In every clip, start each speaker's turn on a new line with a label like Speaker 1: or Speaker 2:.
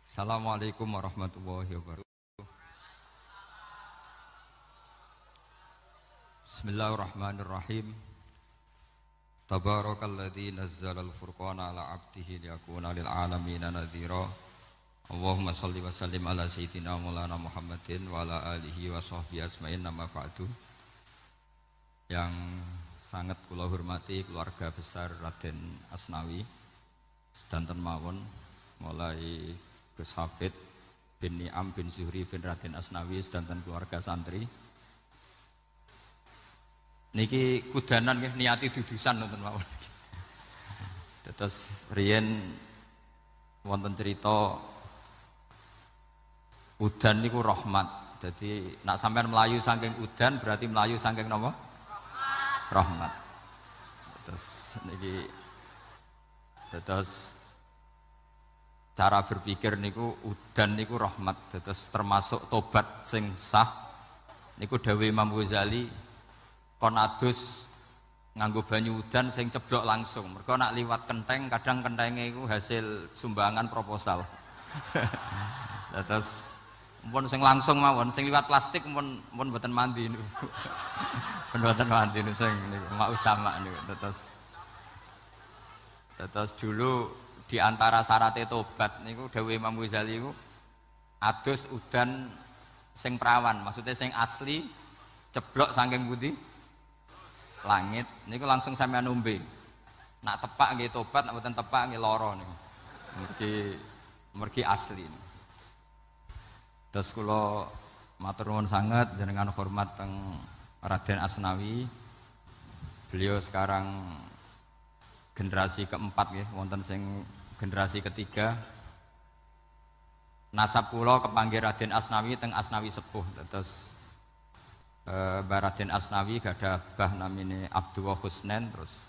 Speaker 1: Assalamualaikum warahmatullahi wabarakatuh. Bismillahirrahmanirrahim. Tabarakalladzi nazzala al-furqana ala 'abdihi liyakuna lil 'alamin nadhira. Allahumma shalli wa sallim ala sayyidina Maulana Muhammadin wa ala alihi wa sahbihi asma'in amma ba'du. Yang sangat kula hormati keluarga besar Raden Asnawi sedanten mawon mulai Gus Hafid bin Ni'am bin Zuhri bin Raden Asnawi sedanten keluarga santri. Niki kudanan nggih niati dudusan nonton mawon. Terus riyen wonten cerita udan niku rahmat. Jadi nak sampean melayu saking udan berarti melayu saking napa? Rahmat. Terus niki cara berpikir niku udan niku rahmat, terus termasuk tobat sing sah niku dawuh Imam Ghazali kon adus nganggo banyu udan sing ceblok langsung. Mergo nak liwat kenteng kadang kentenge iku hasil sumbangan proposal. Terus mumpun sing langsung mawon, sing liwat plastik mumpun mboten mandi niku. Mboten mandi niku sing niku mak usama niku. Terus dulu di antara syarat tobat niku dawuh Imam Ghazali niku adus udan sing prawan, maksudnya sing asli ceblok saking pundi langit niku langsung sampeyan ombe. Nak tepak nggih tobat, nak mboten tepak nggih lara niku. Mergi asli. Terus kula matur nuwun sanget jenengan hormat teng Raden Asnawi. Beliau sekarang generasi keempat ya, wonten sing generasi ketiga. Nasab kula kepanggih Raden Asnawi teng Asnawi sepuh. Terus Mbah Raden Asnawi gadah bah namine Abdullah Husnen, terus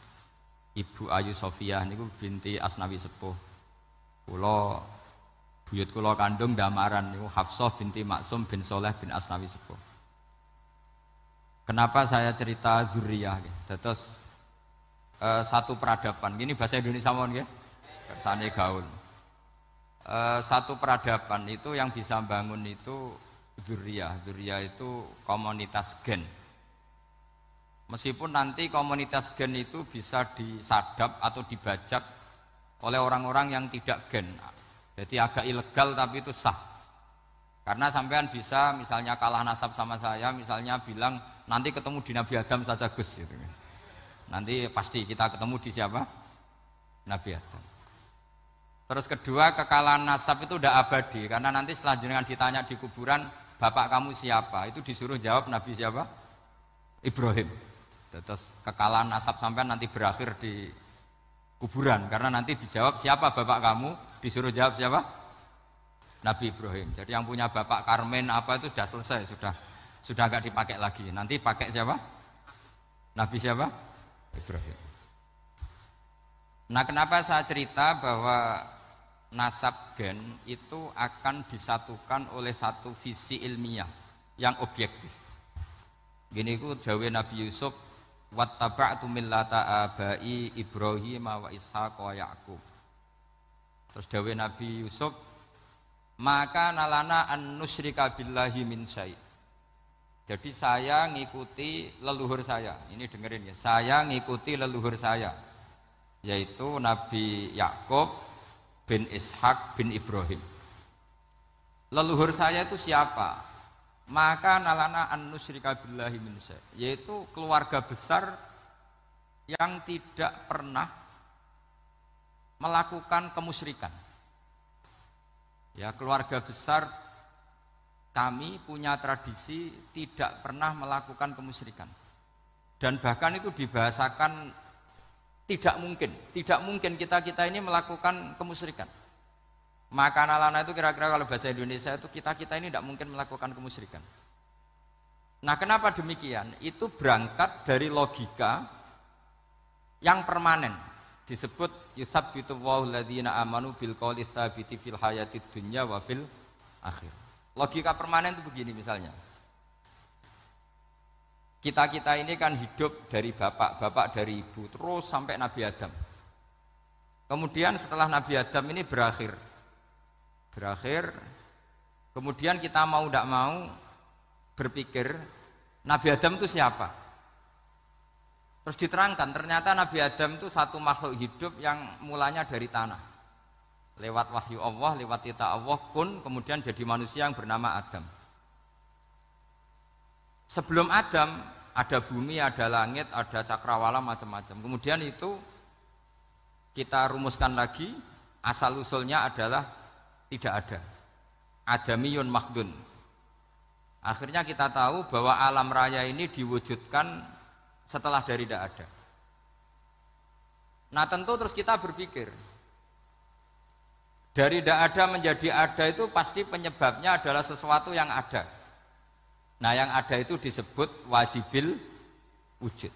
Speaker 1: Ibu Ayu Sofiah niku binti Asnawi sepuh. Kula buyut kula kandung damaran niku Hafsah binti Maksum bin Soleh bin Asnawi sepuh. Kenapa saya cerita zuriyah? Terus satu peradaban, gini bahasa Indonesia mohon ya, kersane gaul. Satu peradaban itu yang bisa bangun itu zuriyah itu komunitas gen. Meskipun nanti komunitas gen itu bisa disadap atau dibajak oleh orang-orang yang tidak gen. Jadi agak ilegal tapi itu sah. Karena sampean bisa misalnya kalah nasab sama saya, misalnya bilang nanti ketemu di Nabi Adam saja Gus gitu. Nanti pasti kita ketemu di siapa? Nabi Adam. Terus kedua, kekalahan nasab itu udah abadi, karena nanti setelah jenengan ditanya di kuburan, bapak kamu siapa? Itu disuruh jawab Nabi siapa? Ibrahim. Terus kekalahan nasab sampean nanti berakhir di kuburan, karena nanti dijawab siapa bapak kamu, disuruh jawab siapa? Nabi Ibrahim. Jadi yang punya bapak Karmen apa itu sudah selesai, sudah enggak dipakai lagi. Nanti pakai siapa? Nabi siapa? Ibrahim. Nah, kenapa saya cerita bahwa nasab gen itu akan disatukan oleh satu visi ilmiah yang objektif. Gini ku jawe Nabi Yusuf, wattaba'tu millata abai Ibrahim wa Ishaq wa Yaqub. Terus dawe Nabi Yusuf, maka nalana an nusyrika billahi min syai'. Jadi saya ngikuti leluhur saya. Ini dengerin ya. Saya ngikuti leluhur saya, yaitu Nabi Yakub bin Ishak bin Ibrahim. Leluhur saya itu siapa? Maka nalana an nusyrika billahi min syai', yaitu keluarga besar yang tidak pernah melakukan kemusyrikan. Ya, keluarga besar kami punya tradisi tidak pernah melakukan kemusyrikan. Dan bahkan itu dibahasakan tidak mungkin kita ini melakukan kemusyrikan. Maka nalana itu kira-kira kalau bahasa Indonesia itu kita ini tidak mungkin melakukan kemusyrikan. Nah, kenapa demikian? Itu berangkat dari logika yang permanen. Disebut yusabbitu Allahu alladzina amanu bil qouli tsabiti fil hayatid dunya wa fil akhir. Logika permanen itu begini misalnya. Kita ini kan hidup dari bapak dari ibu terus sampai Nabi Adam. Kemudian setelah Nabi Adam ini berakhir Berakhir, kemudian kita mau tidak mau berpikir Nabi Adam itu siapa? Terus diterangkan ternyata Nabi Adam itu satu makhluk hidup yang mulanya dari tanah. Lewat wahyu Allah, lewat titah Allah kun, kemudian jadi manusia yang bernama Adam. Sebelum Adam ada bumi, ada langit, ada cakrawala macam-macam. Kemudian itu kita rumuskan lagi, asal usulnya adalah tidak ada. Adamiyun makhdun. Akhirnya kita tahu bahwa alam raya ini diwujudkan setelah dari tidak ada. Nah tentu terus kita berpikir, dari tidak ada menjadi ada itu pasti penyebabnya adalah sesuatu yang ada. Nah yang ada itu disebut wajibil wujud.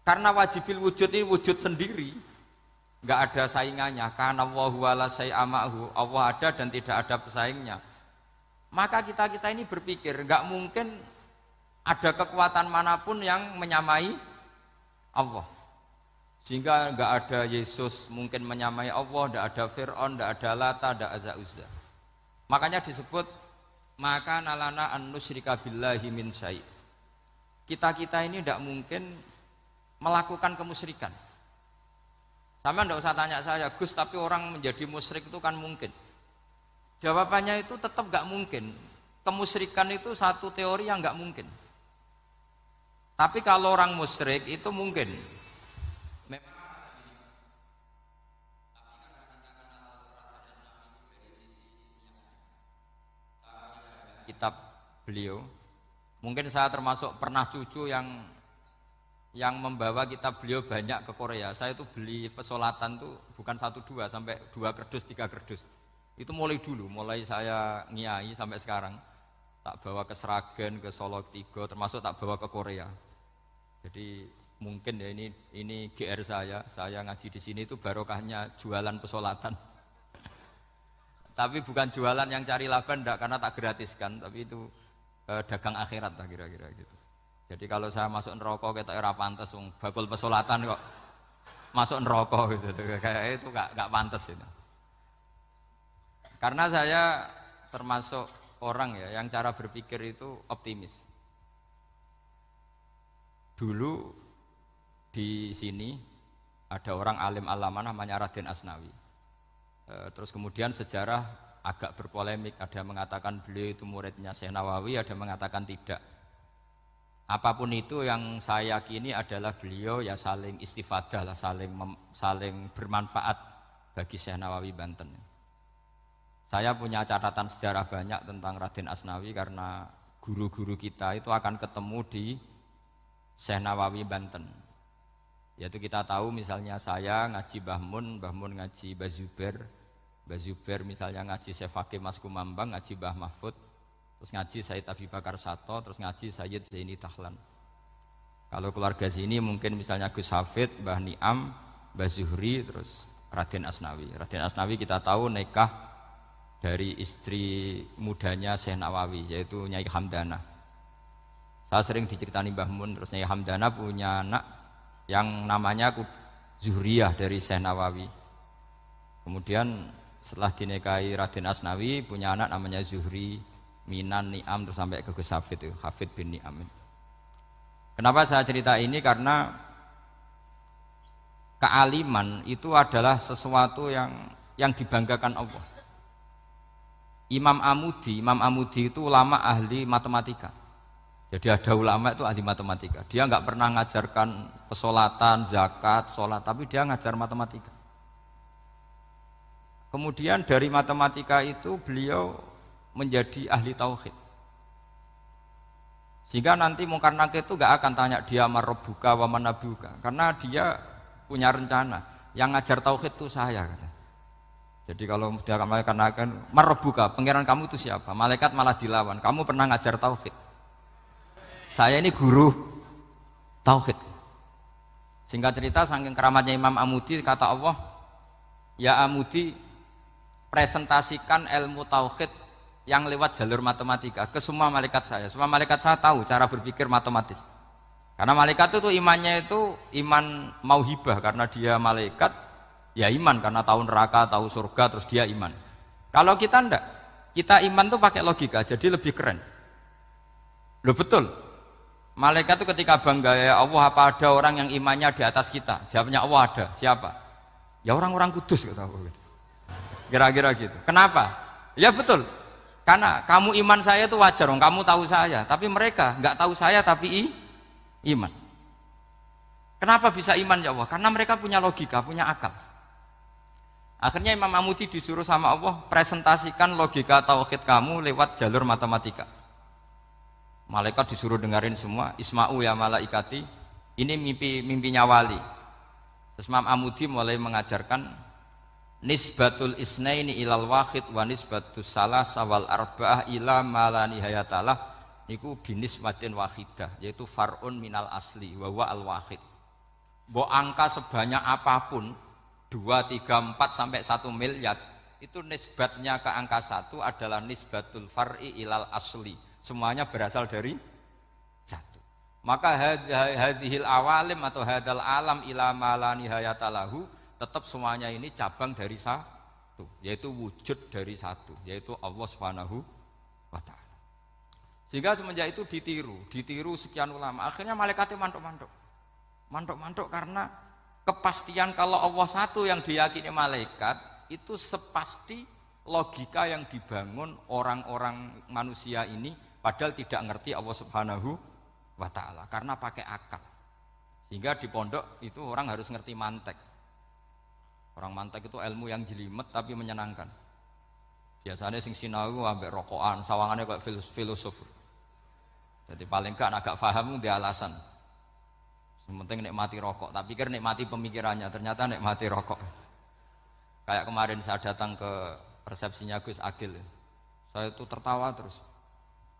Speaker 1: Karena wajibil wujud ini wujud sendiri, nggak ada saingannya. Karena Allahu wala syai'amahu, Allah ada dan tidak ada pesaingnya. Maka kita ini berpikir nggak mungkin ada kekuatan manapun yang menyamai Allah. Sehingga nggak ada Yesus mungkin menyamai Allah, nggak ada Fir'aun, nggak ada Lata, nggak ada Uzza. Makanya disebut maka nalana an nusyrika billahi min syai'. Kita ini tidak mungkin melakukan kemusyrikan. Sama tidak usah tanya saya, Gus, tapi orang menjadi musyrik itu kan mungkin. Jawabannya itu tetap nggak mungkin. Kemusyrikan itu satu teori yang nggak mungkin. Tapi kalau orang musyrik itu mungkin. Kitab beliau, mungkin saya termasuk pernah cucu yang membawa kitab beliau banyak ke Korea. Saya itu beli pesolatan tuh bukan 1-2 sampai 2 kerdus 3 kerdus. Itu mulai dulu, mulai saya ngiyai sampai sekarang tak bawa ke Sragen, ke Solo Tigo, termasuk tak bawa ke Korea. Jadi mungkin ya ini GR saya ngaji di sini itu barokahnya jualan pesolatan. Tapi bukan jualan yang cari laba enggak, karena tak gratiskan, tapi itu dagang akhirat lah kira-kira gitu. Jadi kalau saya masuk neraka ketok ora pantes wong bakul pesolatan kok masuk neraka gitu. Kayak itu enggak pantes itu. Karena saya termasuk orang ya yang cara berpikir itu optimis. Dulu di sini ada orang alim alama namanya Raden Asnawi. Terus kemudian sejarah agak berpolemik, ada yang mengatakan beliau itu muridnya Syekh Nawawi, ada yang mengatakan tidak. Apapun itu yang saya yakini adalah beliau ya saling istifadah lah, saling bermanfaat bagi Syekh Nawawi Banten. Saya punya catatan sejarah banyak tentang Raden Asnawi karena guru-guru kita itu akan ketemu di Syekh Nawawi Banten. Yaitu kita tahu misalnya saya ngaji Mbah Mun ngaji Mbah Zubair misalnya ngaji Syekh Fakih Mas Kumambang, ngaji Mbah Mahfud, terus ngaji Sayyid Abi Bakar Sato, terus ngaji Sayyid Zaini Dahlan. Kalau keluarga sini mungkin misalnya Gus Hafid, Mbah Niam, Mbah Zuhri, terus Raden Asnawi. Raden Asnawi kita tahu nikah dari istri mudanya Syekh Nawawi, yaitu Nyai Hamdana. Saya sering diceritani Mbah Mun, terus Nyai Hamdana punya anak yang namanya Zuhriyah dari Syekh Nawawi. Kemudian setelah dinikahi Raden Asnawi punya anak namanya Zuhri, Minan, Niam, terus sampai ke Gus Hafid itu, Hafid bin Niam. Kenapa saya cerita ini? Karena kealiman itu adalah sesuatu yang dibanggakan Allah. Imam Amudi itu ulama ahli matematika. Jadi ada ulama itu ahli matematika. Dia nggak pernah ngajarkan pesolatan, zakat, sholat, tapi dia ngajar matematika. Kemudian dari matematika itu beliau menjadi ahli tauhid. Sehingga nanti Mungkar Nakir itu nggak akan tanya dia marabbuka wa manabuka, karena dia punya rencana. Yang ngajar tauhid itu saya. Jadi kalau dia akan marabbuka, pangeran kamu itu siapa? Malaikat malah dilawan. Kamu pernah ngajar tauhid? Saya ini guru tauhid. Singkat cerita, saking keramatnya Imam Amudi, kata Allah, ya Amudi, presentasikan ilmu tauhid yang lewat jalur matematika ke semua malaikat saya. Semua malaikat saya tahu cara berpikir matematis. Karena malaikat itu imannya itu iman mauhibah, karena dia malaikat, ya iman karena tahu neraka, tahu surga, terus dia iman. Kalau kita enggak, kita iman tuh pakai logika, jadi lebih keren. Loh betul. Malaikat itu ketika bangga, ya Allah apa ada orang yang imannya di atas kita? Jawabnya Allah ada. Siapa? Ya orang-orang kudus kata Allah. Kira-kira gitu. Kenapa? Ya betul. Karena kamu iman saya itu wajar, kamu tahu saya. Tapi mereka nggak tahu saya tapi iman. Kenapa bisa iman ya Allah? Karena mereka punya logika, punya akal. Akhirnya Imam Amudi disuruh sama Allah presentasikan logika tauhid kamu lewat jalur matematika. Malaikat disuruh dengerin semua, Isma'u ya malaikati, ini mimpinya wali. Terus Imam Amudi mulai mengajarkan nisbatul isnaini ilal wahid wa nisbatus salasa wal arba'ah ila ma la nihayatalah niku binisbatin wahidah, yaitu far'un minal asli wa huwa al wahid. Mbok angka sebanyak apapun 2, 3, 4 sampai 1 miliar itu nisbatnya ke angka 1 adalah nisbatul far'i ilal asli. Semuanya berasal dari 1. Maka hadhil awalim atau hadal alam ila ma la nihayatalahu tetap semuanya ini cabang dari 1, yaitu wujud dari 1, yaitu Allah Subhanahu wa taala. Sehingga semenjak itu ditiru sekian ulama. Akhirnya malaikatnya mantuk karena kepastian kalau Allah 1 yang diyakini malaikat itu sepasti logika yang dibangun orang-orang manusia ini padahal tidak ngerti Allah Subhanahu wa taala karena pakai akal. Sehingga di pondok itu orang harus ngerti mantek. Orang mantek itu ilmu yang jelimet tapi menyenangkan. Biasanya sing sinau ambek rokokan, sawangannya kayak filosof. Jadi paling gak agak paham dia alasan. Penting nikmati rokok, tak pikir nikmati pemikirannya, ternyata nikmati rokok. Kayak kemarin saya datang ke resepsinya Gus Agil, saya itu tertawa terus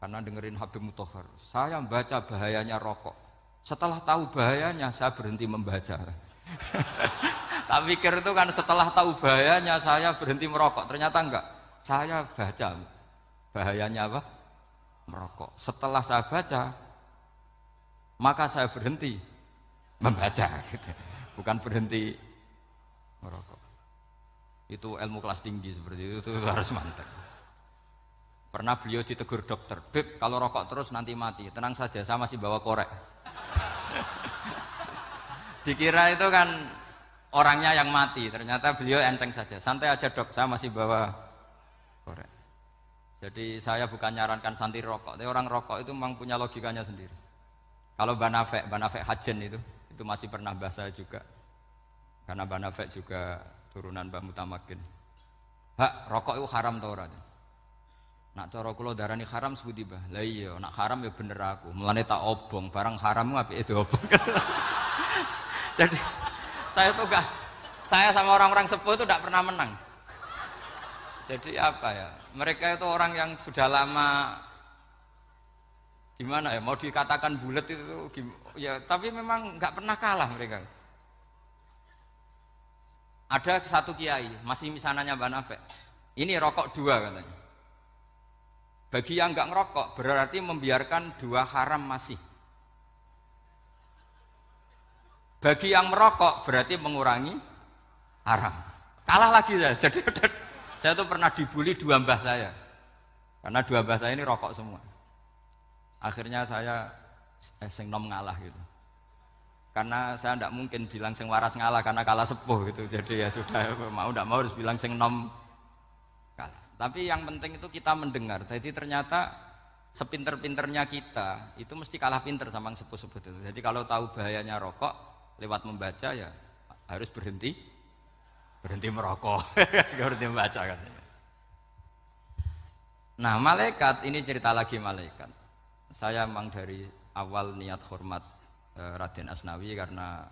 Speaker 1: karena dengerin Habib Mutahar. Saya membaca bahayanya rokok. Setelah tahu bahayanya, saya berhenti membaca. Tak pikir itu kan setelah tahu bahayanya saya berhenti merokok. Ternyata enggak. Saya baca bahayanya apa? Merokok. Setelah saya baca, maka saya berhenti membaca gitu. Bukan berhenti merokok. Itu ilmu kelas tinggi seperti itu harus mantap. Pernah beliau ditegur dokter, "Beb, kalau rokok terus nanti mati." Tenang saja, saya masih bawa korek. Dikira itu kan orangnya yang mati, ternyata beliau enteng saja. Santai aja dok, saya masih bawa korek. Jadi saya bukan nyarankan santai rokok, tapi orang rokok itu memang punya logikanya sendiri. Kalau Banafek Hajen itu masih pernah bahas saya juga. Karena Banafek juga turunan Mbah Mutamakin. Hak, rokok itu haram tau ora? Nak cara kula darani haram sebuti Mbah. Lah iya, nak haram ya bener aku. Mulane tak obong, barang haram apike diobong. Jadi saya sama orang-orang sepuh itu tidak pernah menang. Jadi apa ya? Mereka itu orang yang sudah lama gimana ya? Mau dikatakan bulat itu ya, tapi memang nggak pernah kalah mereka. Ada satu kiai, masih misananya Mbak Nafek. Ini rokok 2 katanya. Bagi yang nggak ngerokok berarti membiarkan 2 haram masih. Bagi yang merokok berarti mengurangi haram. Kalah lagi saya. Jadi saya tuh pernah dibully 2 mbah saya. Karena 2 mbah saya ini rokok semua. Akhirnya saya sing nom ngalah gitu. Karena saya tidak mungkin bilang sing waras ngalah karena kalah sepuh gitu. Jadi ya sudah mau tidak mau harus bilang sing nom kalah. Tapi yang penting itu kita mendengar. Jadi ternyata sepinter-pinternya kita itu mesti kalah pinter sama yang sepuh-sepuh itu. Jadi kalau tahu bahayanya rokok lewat membaca ya harus berhenti merokok. Berhenti membaca katanya. Nah malaikat ini cerita lagi malaikat. Saya memang dari awal niat hormat Raden Asnawi karena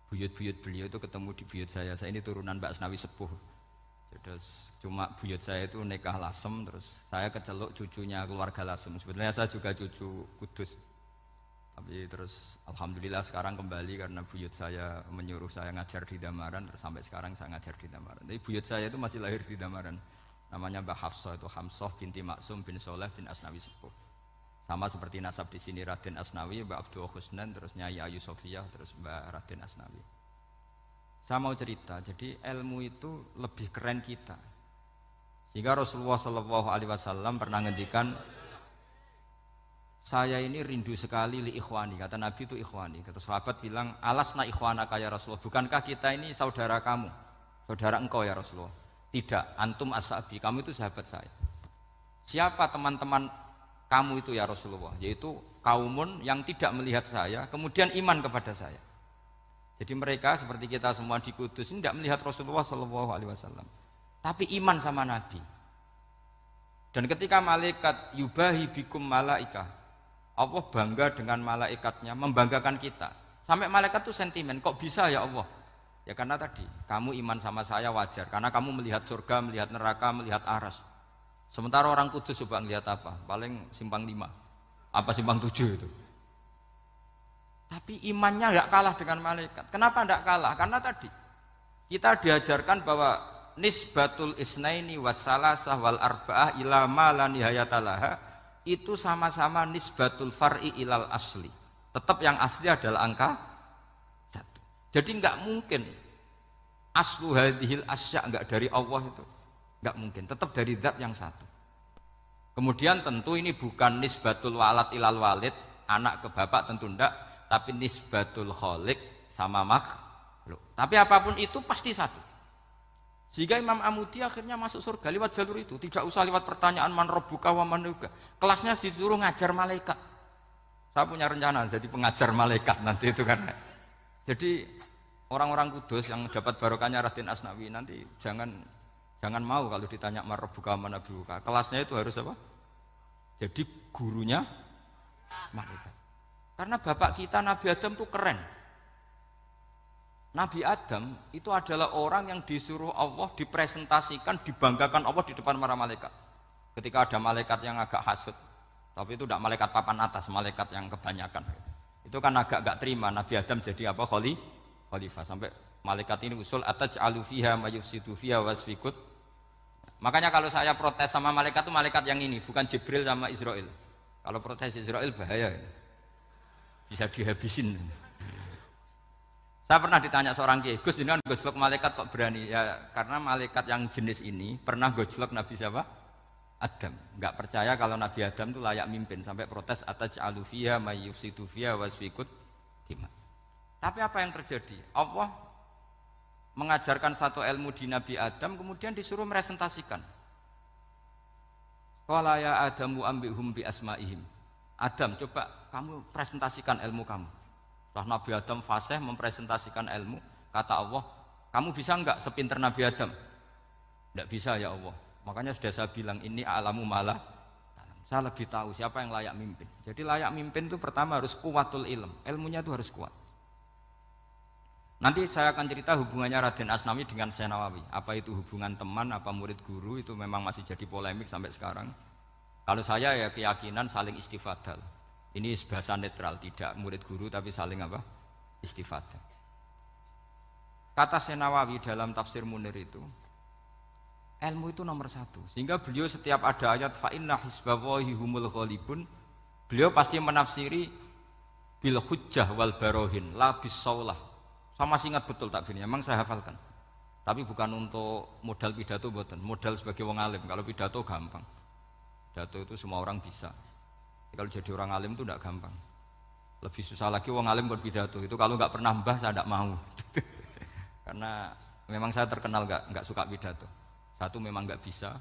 Speaker 1: buyut-buyut beliau itu ketemu di buyut saya. Saya ini turunan Mbak Asnawi sepuh. Terus cuma buyut saya itu nikah Lasem, terus saya keceluk cucunya keluarga Lasem. Sebetulnya saya juga cucu Kudus. Tapi terus alhamdulillah sekarang kembali karena buyut saya menyuruh saya ngajar di Damaran, terus sampai sekarang saya ngajar di Damaran. Tapi buyut saya itu masih lahir di Damaran. Namanya Mbak Hafsah, itu Hamsah binti Maksum bin Soleh bin Asnawi sepuh. Sama seperti nasab di sini Raden Asnawi, Mbak Abdul Husnan, terus Nyai Ayu Sofiyah, terus Mbak Raden Asnawi. Saya mau cerita, jadi ilmu itu lebih keren kita. Sehingga Rasulullah Shallallahu Alaihi Wasallam pernah ngendikan, saya ini rindu sekali li ikhwani, kata Nabi itu ikhwani. Kata sahabat bilang, alasna ikhwanaka ya Rasulullah, bukankah kita ini saudara kamu, saudara engkau ya Rasulullah? Tidak, antum ashabi, kamu itu sahabat saya. Siapa teman-teman kamu itu ya Rasulullah? Yaitu kaumun yang tidak melihat saya, kemudian iman kepada saya. Jadi mereka seperti kita semua di Kudus ini tidak melihat Rasulullah Shallallahu Alaihi Wasallam, tapi iman sama Nabi. Dan ketika malaikat yubahi bikum malaikah, Allah bangga dengan malaikatnya, membanggakan kita. Sampai malaikat itu sentimen, kok bisa ya Allah? Ya karena tadi, kamu iman sama saya wajar. Karena kamu melihat surga, melihat neraka, melihat aras. Sementara orang Kudus coba ngelihat apa? Paling simpang 5. Apa simpang 7 itu? Tapi imannya enggak kalah dengan malaikat. Kenapa enggak kalah? Karena tadi, kita diajarkan bahwa nisbatul isnaini wassalasah wal arba'ah ila ma la nihayatalaha, itu sama-sama nisbatul far'i ilal asli. Tetap yang asli adalah angka 1. Jadi enggak mungkin aslu hadhil asya' enggak dari Allah itu. Enggak mungkin, tetap dari zat yang satu. Kemudian tentu ini bukan nisbatul walad ilal walid, anak ke bapak tentu enggak, tapi nisbatul khaliq sama makhluk. Tapi apapun itu pasti satu. Sehingga Imam Amudi akhirnya masuk surga lewat jalur itu, tidak usah lewat pertanyaan man rabbuka wa man nabiyyuka. Kelasnya disuruh ngajar malaikat. Saya punya rencana jadi pengajar malaikat nanti itu kan. Jadi orang-orang Kudus yang dapat barokahnya Raden Asnawi nanti jangan mau kalau ditanya man rabbuka wa man nabiyyuka. Kelasnya itu harus apa? Jadi gurunya malaikat. Karena bapak kita Nabi Adam itu keren. Nabi Adam itu adalah orang yang disuruh Allah dipresentasikan, dibanggakan Allah di depan para malaikat. Ketika ada malaikat yang agak hasut, tapi itu tidak malaikat papan atas, malaikat yang kebanyakan. Itu kan agak gak terima Nabi Adam jadi apa? Khalifah. Sampai malaikat ini usul ataj'alu fiha mayufsidu fiha wasfikut. Makanya kalau saya protes sama malaikat itu malaikat yang ini, bukan Jibril sama Israel. Kalau protes Israel bahaya. Bisa dihabisin. Saya pernah ditanya seorang kiai, Gus jenengan gojlok malaikat kok berani? Ya karena malaikat yang jenis ini pernah gojlok Nabi siapa? Adam. Enggak percaya kalau Nabi Adam itu layak mimpin sampai protes ataj'alu fiha may yufsidu fiha wasfikut dima. Tapi apa yang terjadi? Allah mengajarkan satu ilmu di Nabi Adam kemudian disuruh meresentasikan. Qala ya Adamu ambihum bi asmaihim. Adam, coba kamu presentasikan ilmu kamu. Setelah Nabi Adam fasih mempresentasikan ilmu, kata Allah, kamu bisa enggak sepinter Nabi Adam? Enggak bisa ya Allah. Makanya sudah saya bilang ini a'lamu malah. Saya lebih tahu siapa yang layak mimpin. Jadi layak mimpin itu pertama harus kuwatul ilm. Ilmunya itu harus kuat. Nanti saya akan cerita hubungannya Raden Asnawi dengan Syekh Nawawi. Apa itu hubungan teman, apa murid guru, itu memang masih jadi polemik sampai sekarang. Kalau saya ya keyakinan saling istifadah. Ini bahasa netral, tidak murid guru tapi saling apa? Istifadah. Kata Syekh Nawawi dalam tafsir Munir itu, ilmu itu nomor 1. Sehingga beliau setiap ada ayat fa inna hizballahi humul ghalibun, beliau pasti menafsiri bil hujjah wal barohin la bis saulah. Saya masih ingat betul takbirnya, memang saya hafalkan. Tapi bukan untuk modal pidato mboten, modal sebagai wong alim. Kalau pidato gampang. Pidato itu semua orang bisa. Kalau jadi orang alim itu tidak gampang. Lebih susah lagi wong alim berpidato. Itu kalau nggak pernah mbah saya tidak mau. Karena memang saya terkenal nggak suka pidato. 1 memang nggak bisa.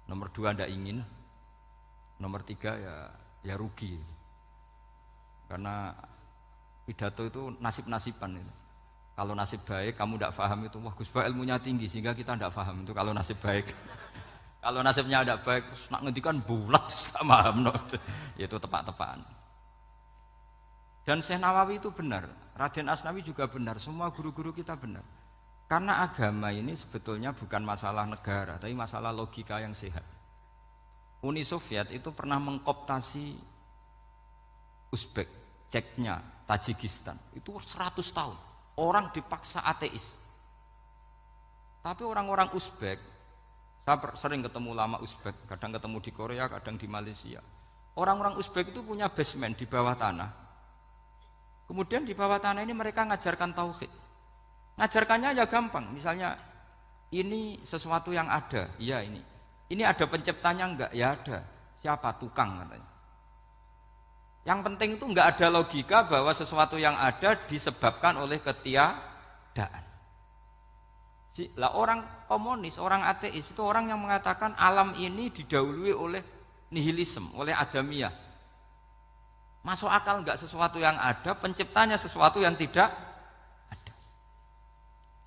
Speaker 1: Nomor 2 tidak ingin. Nomor 3 ya rugi. Karena pidato itu nasib-nasiban itu. Kalau nasib baik kamu tidak paham itu, wah Gus Ba ilmunya tinggi sehingga kita tidak paham itu kalau nasib baik. Kalau nasibnya tidak baik, nak ngendikan bulat sama paham, itu tepak-tepakan. Dan Syekh Nawawi itu benar, Raden Asnawi juga benar, semua guru-guru kita benar. Karena agama ini sebetulnya bukan masalah negara, tapi masalah logika yang sehat. Uni Soviet itu pernah mengkooptasi Uzbek, Ceknya, Tajikistan, itu 100 tahun. Orang dipaksa ateis. Tapi orang-orang Uzbek, saya sering ketemu ulama Uzbek, kadang ketemu di Korea, kadang di Malaysia. Orang-orang Uzbek itu punya basement di bawah tanah. Kemudian di bawah tanah ini mereka ngajarkan tauhid. Ngajarkannya ya gampang, misalnya ini sesuatu yang ada, iya ini. Ini ada penciptanya enggak? Ya ada. Siapa? Tukang katanya. Yang penting itu enggak ada logika bahwa sesuatu yang ada disebabkan oleh ketiadaan. Lah orang komunis, orang ateis itu orang yang mengatakan alam ini didahului oleh nihilisme, oleh adamiyah. Masuk akal enggak sesuatu yang ada, penciptanya sesuatu yang tidak ada.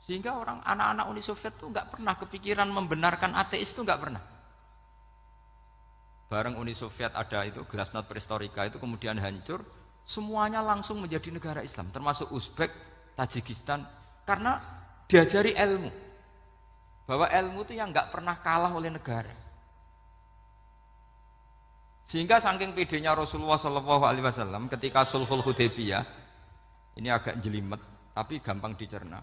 Speaker 1: Sehingga orang anak-anak Uni Soviet itu enggak pernah kepikiran membenarkan ateis itu enggak pernah. Bareng Uni Soviet ada itu Glasnost Perestroika itu kemudian hancur, semuanya langsung menjadi negara Islam, termasuk Uzbek, Tajikistan, karena diajari ilmu. Bahwa ilmu itu yang enggak pernah kalah oleh negara. Sehingga saking pedenya Rasulullah SAW ketika Sulhul Hudaybiyah, ini agak jelimet tapi gampang dicerna.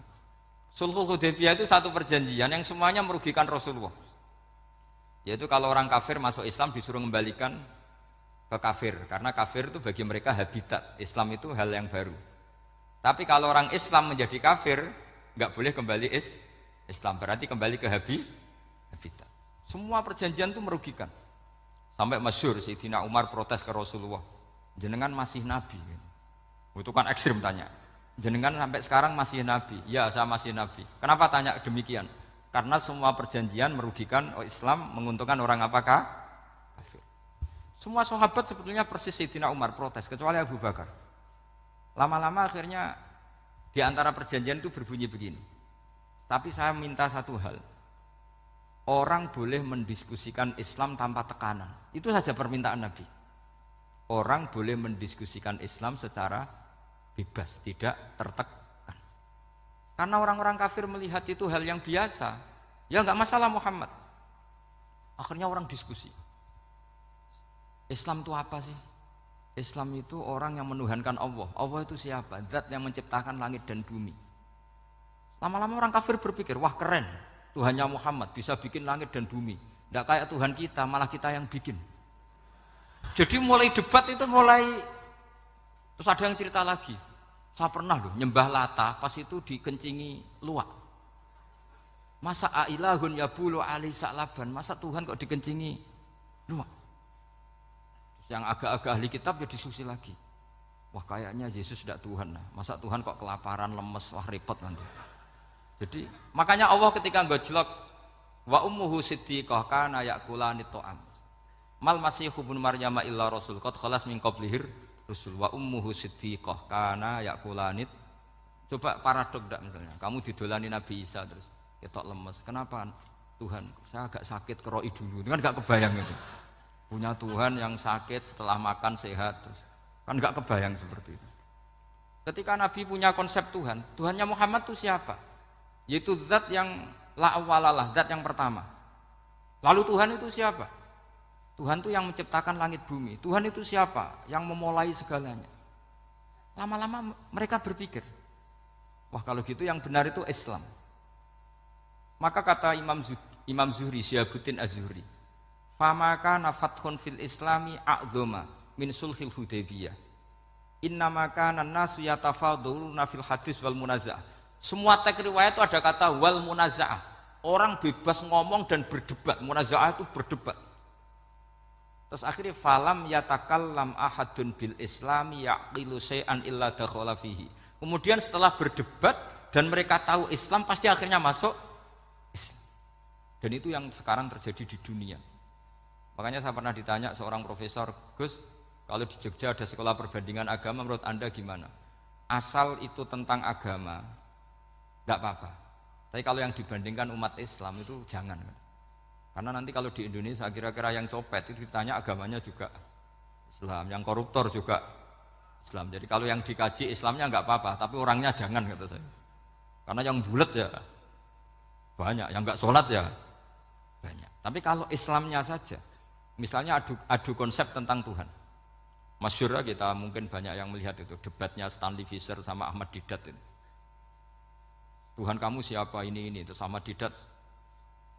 Speaker 1: Sulhul Hudaybiyah itu satu perjanjian yang semuanya merugikan Rasulullah. Yaitu kalau orang kafir masuk Islam disuruh mengembalikan ke kafir, karena kafir itu bagi mereka habitat. Islam itu hal yang baru. Tapi kalau orang Islam menjadi kafir, nggak boleh kembali Islam, berarti kembali ke habitat. Semua perjanjian itu merugikan. Sampai masyhur Sayyidina Umar protes ke Rasulullah, jenengan masih nabi. Itu kan ekstrim tanya. Jenengan sampai sekarang masih nabi? Ya, saya masih nabi. Kenapa tanya demikian? Karena semua perjanjian merugikan Islam, menguntungkan orang apakah? Kafir. Semua sahabat sebetulnya persis Sayyidina Umar protes, kecuali Abu Bakar. Lama-lama akhirnya di antara perjanjian itu berbunyi begini. Tapi saya minta satu hal. Orang boleh mendiskusikan Islam tanpa tekanan. Itu saja permintaan Nabi. Orang boleh mendiskusikan Islam secara bebas, tidak tertekan. Karena orang-orang kafir melihat itu hal yang biasa. Ya enggak masalah Muhammad. Akhirnya orang diskusi. Islam itu apa sih? Islam itu orang yang menuhankan Allah. Allah itu siapa? Zat yang menciptakan langit dan bumi. Lama-lama orang kafir berpikir, wah keren. Tuhannya Muhammad bisa bikin langit dan bumi. Enggak kayak Tuhan kita, malah kita yang bikin. Jadi mulai debat itu terus ada yang cerita lagi. Saya pernah loh nyembah Lata, pas itu dikencingi luwak. Masa ailahun yabulu ali sa'laban, masa Tuhan kok dikencingi luwak? Terus yang agak-agak ahli kitab ya diskusi lagi. Wah kayaknya Yesus tidak Tuhan. Masa Tuhan kok kelaparan, lemes, wah repot nanti. Jadi makanya Allah ketika gojlok wa ummuhu siddiqah kana yakulani ta'am. Mal masihu ibnu Maryam illa rasul qad khalas min qablihir rusul wa ummuhu siddiqah kana yakulanit. Coba paradok ndak misalnya, kamu didolani Nabi Isa terus ketok lemes. Kenapa? Tuhan, saya agak sakit keroi dulu. Itu kan enggak kebayang itu. Punya Tuhan yang sakit setelah makan sehat terus. Kan enggak kebayang seperti itu. Ketika Nabi punya konsep Tuhan, Tuhannya Muhammad itu siapa? Yaitu zat yang la awalalah, zat yang pertama. Lalu Tuhan itu siapa? Tuhan itu yang menciptakan langit bumi. Tuhan itu siapa? Yang memulai segalanya. Lama-lama mereka berpikir, wah kalau gitu yang benar itu Islam. Maka kata Imam Zuhri, Syihabuddin Az-Zuhri, famaka nafathun fil islami a'zoma min sulhil Hudaybiyah. Innama kana an-nasu yatafadhaluna fil hadis wal munaza'ah. Semua teks riwayat itu ada kata wal munaza'ah. Orang bebas ngomong dan berdebat. Munaza'ah itu berdebat. Terus akhirnya falam yatakallam ahadun bil islami yaqilu syai'an illa dakhala fihi. Kemudian setelah berdebat dan mereka tahu Islam pasti akhirnya masuk Islam. Dan itu yang sekarang terjadi di dunia. Makanya saya pernah ditanya seorang profesor, Gus, kalau di Jogja ada sekolah perbandingan agama menurut Anda gimana? Asal itu tentang agama enggak apa-apa. Tapi kalau yang dibandingkan umat Islam itu jangan. Karena nanti kalau di Indonesia kira-kira yang copet itu ditanya agamanya juga Islam, yang koruptor juga Islam. Jadi kalau yang dikaji Islamnya enggak apa-apa, tapi orangnya jangan kata saya. Karena yang bulat ya banyak, yang enggak sholat ya banyak. Tapi kalau Islamnya saja, misalnya adu konsep tentang Tuhan. Masyhur kita mungkin banyak yang melihat itu debatnya Stanley Fischer sama Ahmad Didat itu. Tuhan kamu siapa ini itu sama Didat.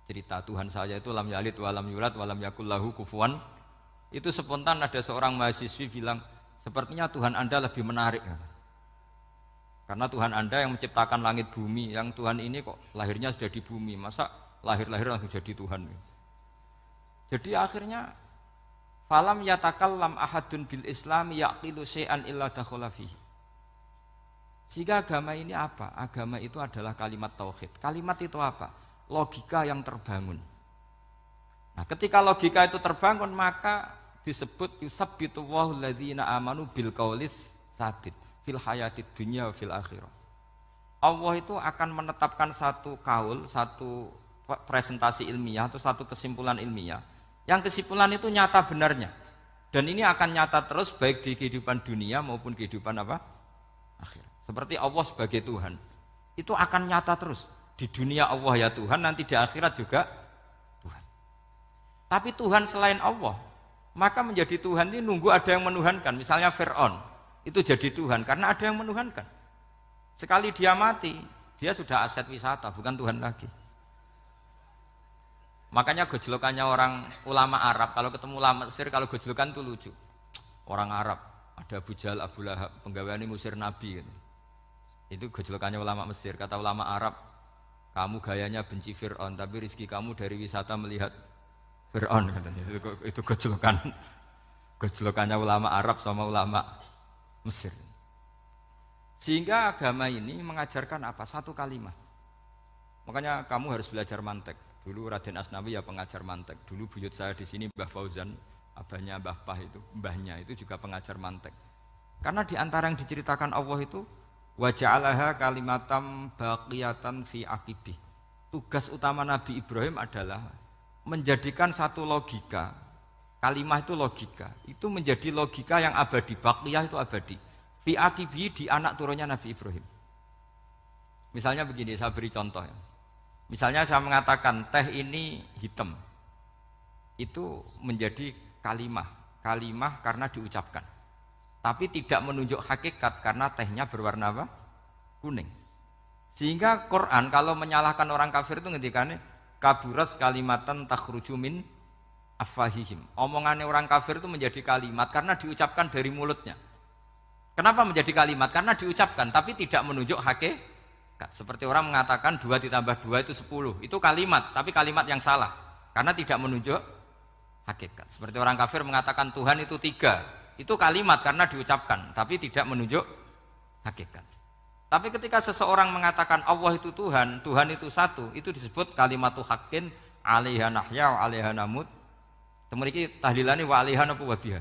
Speaker 1: Cerita Tuhan saya itu lam yalid walam yulad walam yakul lahu kufuwan. Itu spontan ada seorang mahasiswi bilang, sepertinya Tuhan Anda lebih menarik. Karena Tuhan Anda yang menciptakan langit bumi, yang Tuhan ini kok lahirnya sudah di bumi, masa lahir-lahir langsung jadi Tuhan. Jadi akhirnya falam yatakallam ahadun bil Islam yaqilu syai'an illa dakhala fihi. Sehingga agama ini apa? Agama itu adalah kalimat tauhid. Kalimat itu apa? Logika yang terbangun. Nah, ketika logika itu terbangun maka disebut yusabbitu Allahu alladzina amanu bil qaulis tsabit fil hayatid dunya wa fil akhirah. Allah itu akan menetapkan satu kaul, satu presentasi ilmiah atau satu kesimpulan ilmiah. Yang kesimpulan itu nyata benarnya. Dan ini akan nyata terus baik di kehidupan dunia maupun kehidupan apa? Akhirat. Seperti Allah sebagai Tuhan. Itu akan nyata terus. Di dunia Allah ya Tuhan, nanti di akhirat juga Tuhan. Tapi Tuhan selain Allah, maka menjadi Tuhan ini nunggu ada yang menuhankan. Misalnya Fir'aun, itu jadi Tuhan karena ada yang menuhankan. Sekali dia mati, dia sudah aset wisata, bukan Tuhan lagi. Makanya gejolokannya orang ulama Arab, kalau ketemu ulama Mesir, kalau gejolokan itu lucu. Orang Arab, ada Abu Jahal, Abu Lahab, penggaweane ngusir Nabi. Gitu. Itu gejolokannya ulama Mesir. Kata ulama Arab, kamu gayanya benci Fir'aun, tapi rizki kamu dari wisata melihat Fir'aun. Itu gejolokannya ulama Arab sama ulama Mesir. Sehingga agama ini mengajarkan apa? Satu kalimat. Makanya kamu harus belajar mantek. Dulu Raden Asnawi ya pengajar mantek. Dulu buyut saya di sini Mbah Fauzan, abahnya Mbah Pah itu, mbahnya itu juga pengajar mantek. Karena di antara yang diceritakan Allah itu wa ja'alaha kalimatam baqiyatan fi aqibih. Tugas utama Nabi Ibrahim adalah menjadikan satu logika. Kalimah itu logika. Itu menjadi logika yang abadi, baqiyah itu abadi. Fi aqibih di anak turunnya Nabi Ibrahim. Misalnya begini, saya beri contoh ya. Misalnya saya mengatakan teh ini hitam, itu menjadi kalimah karena diucapkan, tapi tidak menunjuk hakikat karena tehnya berwarna apa? Kuning. Sehingga Quran kalau menyalahkan orang kafir itu ngendikane kaburas kalimatan takhruju min afwahihim. Omongannya orang kafir itu menjadi kalimat karena diucapkan dari mulutnya. Kenapa menjadi kalimat? Karena diucapkan tapi tidak menunjuk hakikat. Seperti orang mengatakan 2 ditambah 2 itu 10. Itu kalimat, tapi kalimat yang salah. Karena tidak menunjuk hakikat. Seperti orang kafir mengatakan Tuhan itu 3. Itu kalimat karena diucapkan, tapi tidak menunjuk hakikat. Tapi ketika seseorang mengatakan Allah itu Tuhan, Tuhan itu satu, itu disebut kalimatu haqqin 'alaiha nahya wa 'alaiha namut. Temriki tahlilane wa 'alaiha napa wa biha.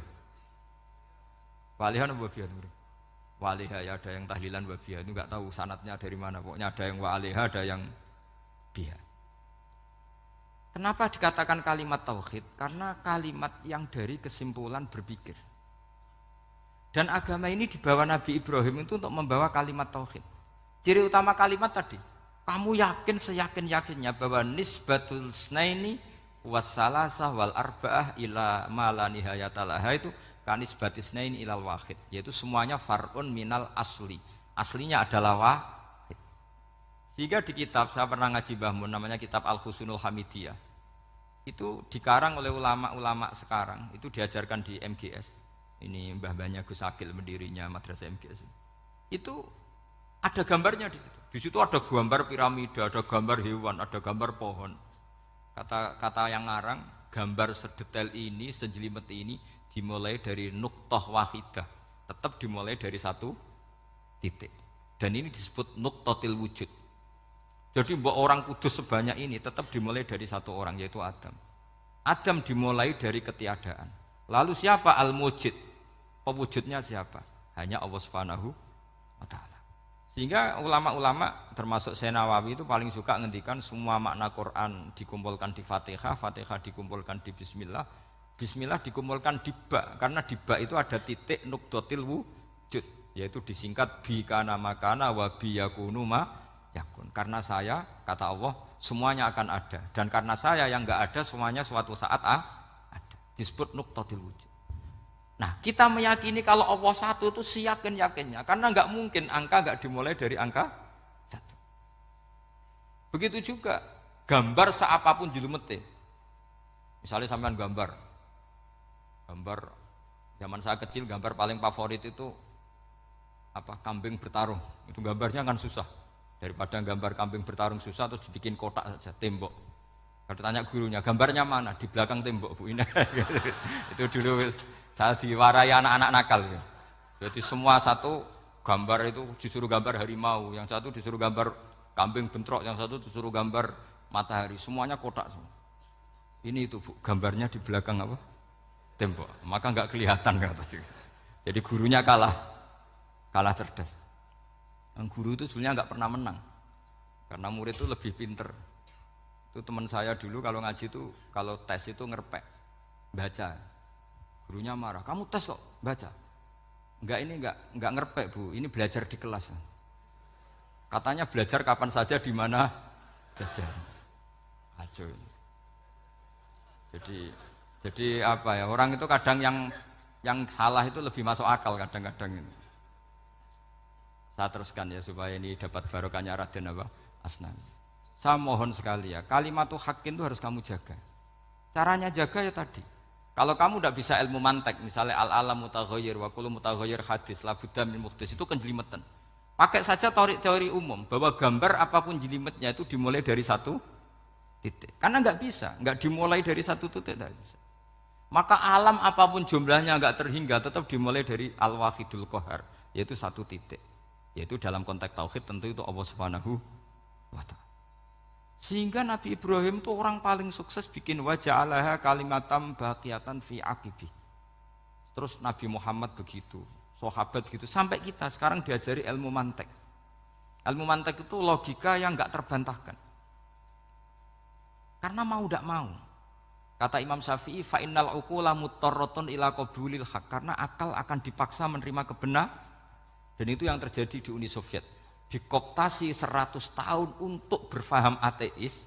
Speaker 1: Wa 'alaiha napa wa biha. Waliha ya ada yang tahlilan wa biha, itu enggak tahu sanatnya dari mana, pokoknya ada yang wa alaiha, ada yang biha. Kenapa dikatakan kalimat tauhid? Karena kalimat yang dari kesimpulan berpikir. Dan agama ini dibawa Nabi Ibrahim itu untuk membawa kalimat tauhid. Ciri utama kalimat tadi, kamu yakin seyakin-yakinnya bahwa nisbatul snaini wassalasah wal arba'ah ila ma la nihayata laha itu kanisbatis nain ilal wahid, yaitu semuanya far'un minal asli. Aslinya adalah wahid. Sehingga di kitab, saya pernah ngaji Mbah Mun, namanya kitab Al-Husunul Hamidiyah. Itu dikarang oleh ulama-ulama sekarang, itu diajarkan di MGS. Ini mbah-mbahnya Gus Akil pendirinya madrasah MGS. Itu ada gambarnya di situ. Di situ ada gambar piramida, ada gambar hewan, ada gambar pohon. Kata yang ngarang, gambar sedetail ini, sejelimet ini dimulai dari nuktah wahidah, tetap dimulai dari satu titik. Dan ini disebut nuktatil wujud. Jadi mbok orang kudus sebanyak ini tetap dimulai dari satu orang, yaitu Adam. Adam dimulai dari ketiadaan. Lalu siapa al-mujid? Pewujudnya siapa? Hanya Allah Subhanahu wa ta'ala. Sehingga ulama-ulama termasuk Syekh Nawawi itu paling suka ngendikan semua makna Quran dikumpulkan di Fatihah, Fatihah dikumpulkan di Bismillah, Bismillah dikumpulkan di ba, karena di ba itu ada titik nuktotil wujud, yaitu disingkat bi kana makana wa bi yakunu ma yakun. Karena saya, kata Allah, semuanya akan ada, dan karena saya yang enggak ada, semuanya suatu saat ada. Disebut nuktotil wujud. Nah, kita meyakini kalau Allah satu itu seyakin-yakinnya, karena enggak mungkin angka enggak dimulai dari angka satu. Begitu juga gambar seapapun julumete. Misalnya sampean gambar zaman saya kecil, gambar paling favorit itu apa? Kambing bertarung. Itu gambarnya kan susah. Daripada gambar kambing bertarung susah terus dibikin kotak saja, tembok. Kalau tanya gurunya, gambarnya mana? Di belakang tembok Bu. Ini itu dulu saya diwarai anak-anak nakal. Jadi semua satu gambar itu disuruh gambar harimau, yang satu disuruh gambar kambing bentrok, yang satu disuruh gambar matahari. Semuanya kotak semua. Ini itu Bu, gambarnya di belakang apa? Tembok. Maka nggak kelihatan kata. Jadi gurunya kalah cerdas. Yang guru itu sebenarnya nggak pernah menang, karena murid itu lebih pinter. Itu teman saya dulu kalau ngaji itu, kalau tes itu ngerpek, baca. Gurunya marah, kamu tes kok baca? Enggak, ini enggak ngerpek Bu, ini belajar di kelas. Katanya belajar kapan saja di mana saja. Acuh. Jadi apa ya, orang itu kadang yang salah itu lebih masuk akal kadang-kadang ini. Saya teruskan ya supaya ini dapat barokahnya Raden apa? Asnawi. Saya mohon sekali ya, kalimatul haqqin itu harus kamu jaga. Caranya jaga ya tadi. Kalau kamu tidak bisa ilmu mantek, misalnya al-alam mutaghayyir wa kullu mutaghayyir hadis la budda min muhdits, itu kan jelimetan. Pakai saja teori umum bahwa gambar apapun jelimetnya itu dimulai dari satu titik. Karena nggak dimulai dari satu titik, tidak bisa. Maka alam apapun jumlahnya nggak terhingga, tetap dimulai dari al-wahidul qahar, yaitu satu titik. Yaitu dalam konteks tauhid tentu itu Allah Subhanahu wa ta'ala. Sehingga Nabi Ibrahim itu orang paling sukses bikin waja'alaha kalimatam baqiyatan fi aqibi. Terus Nabi Muhammad begitu, sahabat gitu, sampai kita sekarang diajari ilmu mantek. Ilmu mantek itu logika yang nggak terbantahkan. Karena mau tidak mau. Kata Imam Syafi'i, fa innal uqula muttarratun ila qabulil haq, karena akal akan dipaksa menerima kebenaran. Dan itu yang terjadi di Uni Soviet. Dikooptasi 100 tahun untuk berfaham ateis,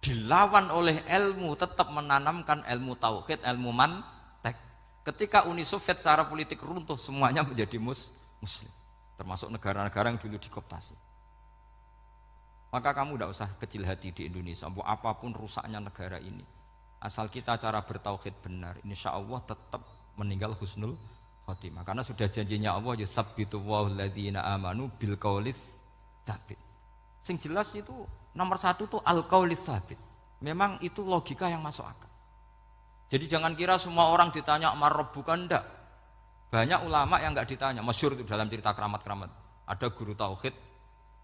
Speaker 1: dilawan oleh ilmu, tetap menanamkan ilmu tauhid, ilmu mantek. Ketika Uni Soviet secara politik runtuh, semuanya menjadi muslim, termasuk negara-negara yang dulu dikooptasi. Maka kamu tidak usah kecil hati di Indonesia, apapun rusaknya negara ini, asal kita cara bertauhid benar, insya Allah tetap meninggal husnul khotimah. Karena sudah janjinya Allah, yusabbitu walladzina amanu bil qaulits tsabit. Sing jelas itu nomor satu tuh al qaulits tsabit. Memang itu logika yang masuk akal. Jadi jangan kira semua orang ditanya marabbuka, ndak. Banyak ulama yang enggak ditanya. Masyhur itu dalam cerita keramat-keramat. Ada guru tauhid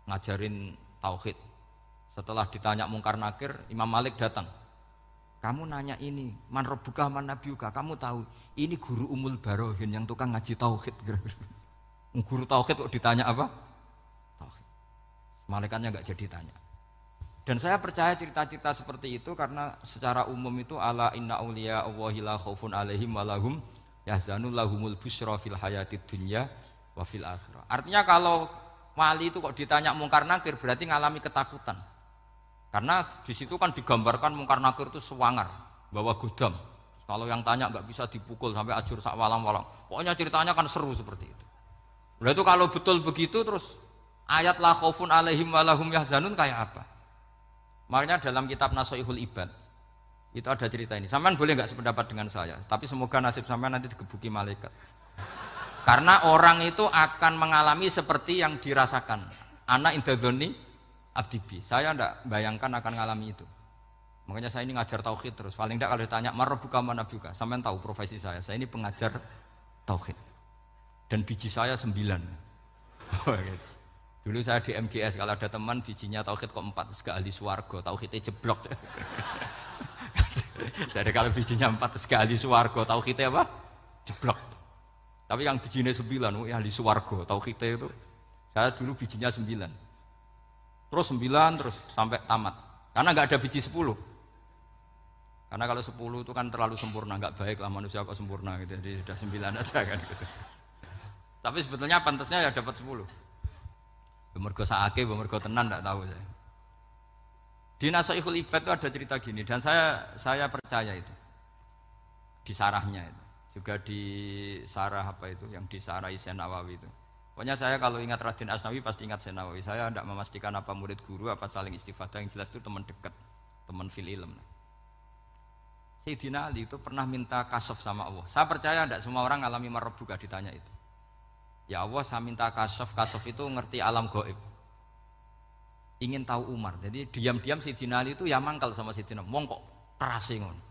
Speaker 1: ngajarin tauhid. Setelah ditanya mungkar nakir, Imam Malik datang. Kamu nanya ini, man rabbuka man nabiyuka, kamu tahu ini guru Umul Barohin yang tukang ngaji tauhid. Guru tauhid kok ditanya apa? Tauhid. Malaikatnya enggak jadi tanya. Dan saya percaya cerita-cerita seperti itu karena secara umum itu ala inna auliya Allahi la khaufun alaihim wa lahum yahzanun lahumul busyra fil hayatid dunya wa fil akhirah. Artinya kalau wali itu kok ditanya mungkar nakir berarti ngalami ketakutan. Karena di situ kan digambarkan mungkar nakir itu sewangar, bawa godam. Kalau yang tanya nggak bisa dipukul sampai ajur sak walang-walang. Pokoknya ceritanya kan seru seperti itu. Berarti kalau betul begitu terus ayat la khaufun alaihim wa lahum yahzanun kayak apa? Makanya dalam kitab Nashihul Ibad itu ada cerita ini. Sampean boleh nggak sependapat dengan saya, tapi semoga nasib sampean nanti digebuki malaikat. Karena orang itu akan mengalami seperti yang dirasakan. Ana indadzoni abdibi, saya tidak bayangkan akan ngalami itu. Makanya saya ini ngajar tauhid terus. Paling tidak kalau ditanya marabbuka man nabiyuka, sampean tahu profesi saya ini pengajar tauhid. Dan biji saya 9. Dulu saya di MGS, kalau ada teman bijinya tauhid kok 4, terus gak ahli swarga, tauhidnya jeblok. Dari kalau bijinya 4 terus gak ahli swarga, tauhidnya apa? Jeblok. Tapi yang bijinya 9, ahli swarga, tauhidnya itu. Saya dulu bijinya 9. Terus 9 terus sampai tamat. Karena nggak ada biji 10. Karena kalau 10 itu kan terlalu sempurna, nggak baik lah manusia kok sempurna gitu. Jadi sudah 9 aja kan gitu. Tapi sebetulnya pantasnya ya dapat 10. Bemergo saake, bemergo tenan nggak tahu saya. Di Nashihul Ibad itu ada cerita gini dan saya percaya itu. Di sarahnya itu. Juga di sarah apa itu yang di sarah Syekh Nawawi itu. Pokoknya saya kalau ingat Raden Asnawi pasti ingat Syekh Nawawi. Saya tidak memastikan apa murid guru apa saling istifadah, yang jelas itu teman dekat, teman fil ilm. Sayyidina Ali itu pernah minta kasaf sama Allah. Saya percaya tidak semua orang ngalami marabbuka ditanya itu. Ya Allah, saya minta kasaf itu ngerti alam gaib. ingin tahu Umar. Jadi diam-diam Sayyidina Ali itu ya mangkal sama Sayyidina. Wong kok kerase ngono.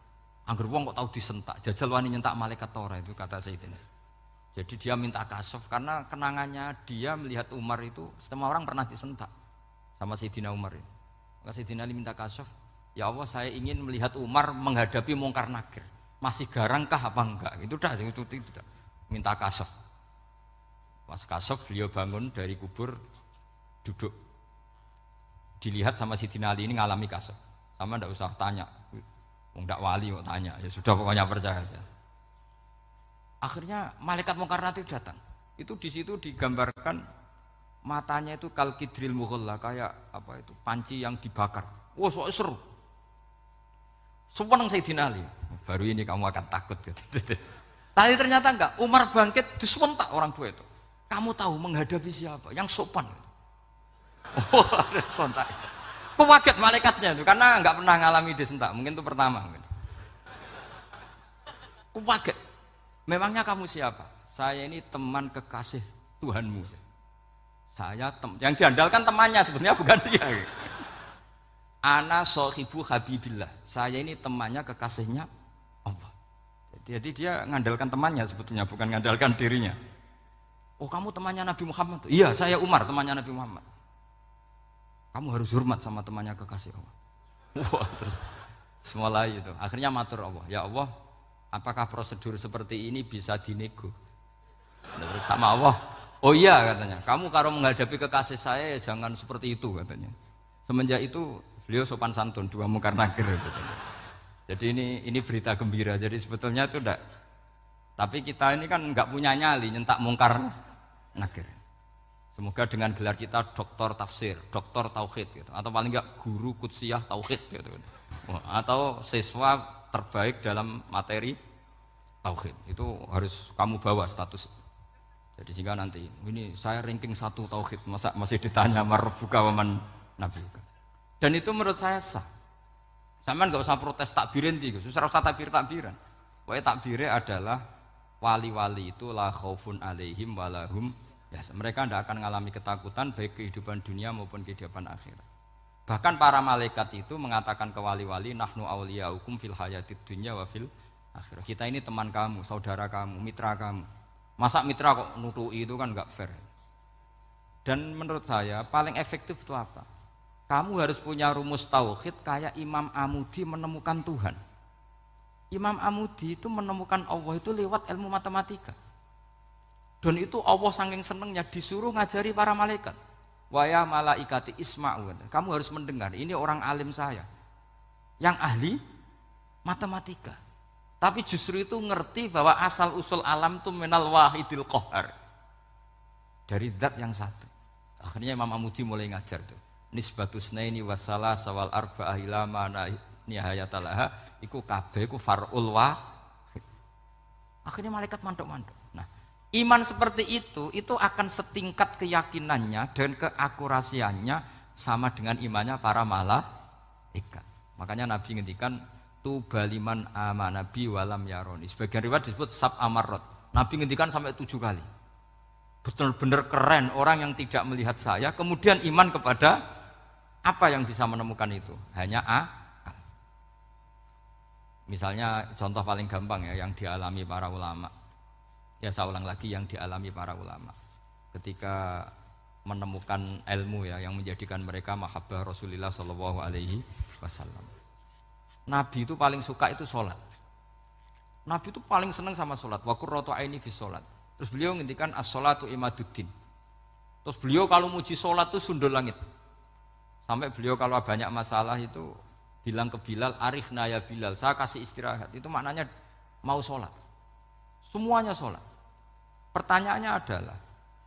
Speaker 1: Angger wong kok tahu disentak, jajal wani nyentak malaikat ora itu kata Sayyidina. Jadi dia minta kasaf karena kenangannya dia melihat Umar itu semua orang pernah disentak sama Sayyidina Umar itu. Maka Sayyidina Ali minta kasaf, ya Allah saya ingin melihat Umar menghadapi mungkar nakir. Masih garangkah apa enggak? Itu dah itu tidak. Minta kasaf. Pas kasaf beliau bangun dari kubur duduk. Dilihat sama Sayyidina Ali ini ngalami kasaf. Sama ndak usah tanya. Wong ndak wali kok tanya. Ya sudah pokoknya percaya aja. Akhirnya malaikat mungkar nakir datang. Itu di situ digambarkan matanya itu kalkidril mughalla kayak apa itu panci yang dibakar. Wah, wow, seru. Sumpah Sayyidina Ali. Baru ini kamu akan takut gitu. Tapi ternyata enggak. Umar bangkit disewentak orang tua itu. Kamu tahu menghadapi siapa? Yang sopan. Oh, ada sontak. Kok kaget malaikatnya itu karena enggak pernah ngalami disentak. Mungkin itu pertama. Kok kaget. Memangnya kamu siapa? Saya ini teman kekasih Tuhanmu. Saya yang diandalkan temannya sebetulnya bukan dia. Ana sohibu habibillah. Saya ini temannya kekasihnya Allah. Jadi dia ngandalkan temannya sebetulnya bukan ngandalkan dirinya. Oh kamu temannya Nabi Muhammad? Iya saya Umar temannya Nabi Muhammad. Kamu harus hormat sama temannya kekasih Allah. Wah terus semulai itu. Akhirnya matur Allah. Ya Allah. Apakah prosedur seperti ini bisa dinego? Terus sama Allah, oh iya katanya, kamu kalau menghadapi kekasih saya ya jangan seperti itu katanya. Semenjak itu beliau sopan santun, dua mungkar nakir gitu. Jadi ini berita gembira. Jadi sebetulnya itu enggak. Tapi kita ini kan enggak punya nyali nyentak mungkar nakir. Semoga dengan gelar kita doktor tafsir, doktor tauhid gitu. Atau paling enggak guru kutsiyah tauhid gitu. Atau siswa terbaik dalam materi tauhid itu harus kamu bawa status. Jadi sehingga nanti ini saya ranking 1 tauhid masa masih ditanya marbuka waman nabiuka. Dan itu menurut saya sah. Sampean enggak usah protes takbirin iki, susah usah takbiran. Pokoke takbire adalah wali-wali itu la khaufun alaihim walahum ya mereka tidak akan mengalami ketakutan baik kehidupan dunia maupun kehidupan akhirat. Bahkan para malaikat itu mengatakan ke wali-wali nahnu awliyaukum fil hayatid dunya wa fil akhirah. Kita ini teman kamu, saudara kamu, mitra kamu. Masa mitra kok nutui itu kan enggak fair. Dan menurut saya paling efektif itu apa? Kamu harus punya rumus tauhid kayak Imam Amudi menemukan Tuhan. Imam Amudi itu menemukan Allah itu lewat ilmu matematika. Dan itu Allah saking senengnya disuruh ngajari para malaikat. Wa ya malaikati isma'u. Kamu harus mendengar, ini orang alim saya yang ahli matematika. Tapi justru itu ngerti bahwa asal usul alam itu minal wahidil qahar. Dari zat yang satu. Akhirnya Imam Amudi mulai ngajar tuh. Nisbatus naini wassalah sawal arba'ah ila mana nihayatalaha iku kabeh iku far'ul wahid. Akhirnya malaikat mantuk-mantuk. Nah, iman seperti itu akan setingkat keyakinannya dan keakurasiannya sama dengan imannya para malaikat. Makanya Nabi ngendikan tu baliman amanabi walam yaroni. Sebagian riwayat disebut sab amarot. Nabi ngendikan sampai 7 kali. Benar-benar keren orang yang tidak melihat saya kemudian iman kepada apa yang bisa menemukan itu? Hanya akal. Misalnya contoh paling gampang ya yang dialami para ulama. Ya saya ulang lagi yang dialami para ulama ketika menemukan ilmu ya yang menjadikan mereka mahabbah Rasulullah Shallallahu Alaihi Wasallam. Nabi itu paling suka itu sholat. Nabi itu paling senang sama sholat. Wa qurratu aini fi sholat. Terus beliau ngintikan as-sholatu imaduddin. Terus beliau kalau muji sholat itu sundul langit. Sampai beliau kalau banyak masalah itu bilang ke Bilal, arikhna ya Bilal, saya kasih istirahat. Itu maknanya mau sholat. Semuanya sholat. Pertanyaannya adalah,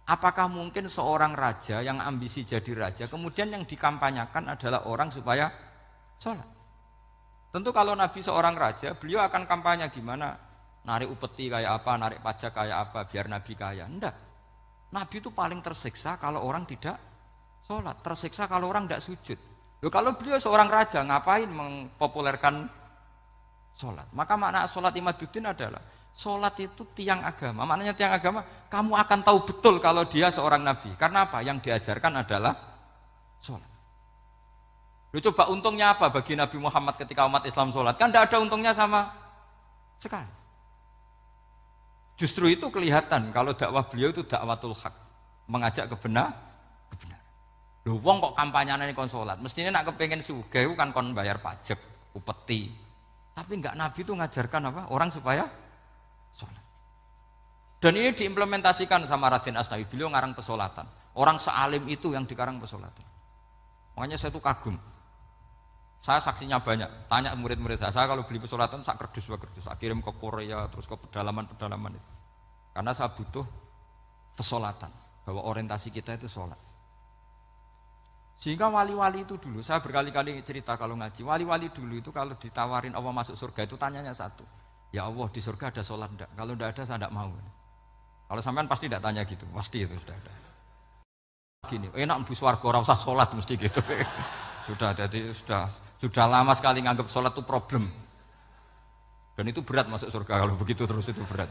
Speaker 1: apakah mungkin seorang raja yang ambisi jadi raja, kemudian yang dikampanyakan adalah orang supaya sholat? Tentu kalau Nabi seorang raja, beliau akan kampanye gimana? Narik upeti kayak apa, narik pajak kayak apa, biar Nabi kaya. Enggak. Nabi itu paling tersiksa kalau orang tidak sholat, tersiksa kalau orang tidak sujud. Loh, kalau beliau seorang raja, ngapain mempopulerkan sholat? Maka makna sholat imaduddin adalah sholat itu tiang agama. Maknanya tiang agama, kamu akan tahu betul kalau dia seorang nabi. Karena apa? Yang diajarkan adalah sholat. Lu coba untungnya apa bagi Nabi Muhammad ketika umat Islam sholat? Kan tidak ada untungnya sama sekali. Justru itu kelihatan kalau dakwah beliau itu dakwatul haq, mengajak kebenaran. Lho wong kok kampanyane kon salat, mestine nak kepengin sugih kan kon bayar pajak, upeti. Tapi enggak, Nabi itu ngajarkan apa? Orang supaya salat. Dan ini diimplementasikan sama Raden Asnawi, beliau ngarang pesolatan. Orang sealim itu yang dikarang pesolatan. Makanya saya tuh kagum. Saya saksinya banyak, tanya murid-murid saya kalau beli pesolatan sak kerdus, saya kirim ke Korea, terus ke pedalaman-pedalaman itu. Karena saya butuh pesolatan, bahwa orientasi kita itu sholat. Sehingga wali-wali itu dulu, saya berkali-kali cerita kalau ngaji, wali-wali dulu itu kalau ditawarin Allah masuk surga itu tanyanya satu, ya Allah di surga ada sholat enggak? Kalau enggak ada saya enggak mau. Kalau sampean pasti enggak tanya gitu, pasti itu sudah ada. Gini, enak mlebu swarga ora usah sholat mesti gitu. Sudah, jadi sudah lama sekali nganggap sholat itu problem. Dan itu berat masuk surga kalau begitu terus, itu berat.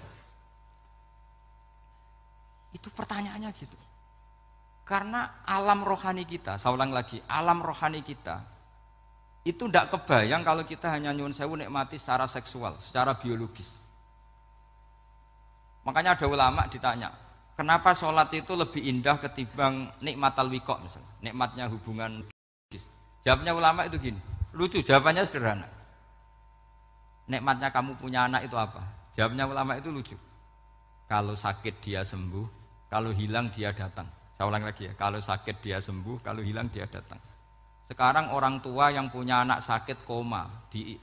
Speaker 1: Itu pertanyaannya gitu. Karena alam rohani kita, saya ulang lagi, alam rohani kita itu tidak kebayang kalau kita hanya nyuwun sewu nikmati secara seksual, secara biologis. Makanya ada ulama ditanya, kenapa sholat itu lebih indah ketimbang nikmatal wiqo misalnya, nikmatnya hubungan biologis. Jawabnya ulama itu gini, lucu, jawabannya sederhana. Nikmatnya kamu punya anak itu apa? Jawabnya ulama itu lucu. Kalau sakit dia sembuh, kalau hilang dia datang. Saya ulang lagi ya, kalau sakit dia sembuh, kalau hilang dia datang. Sekarang orang tua yang punya anak sakit koma di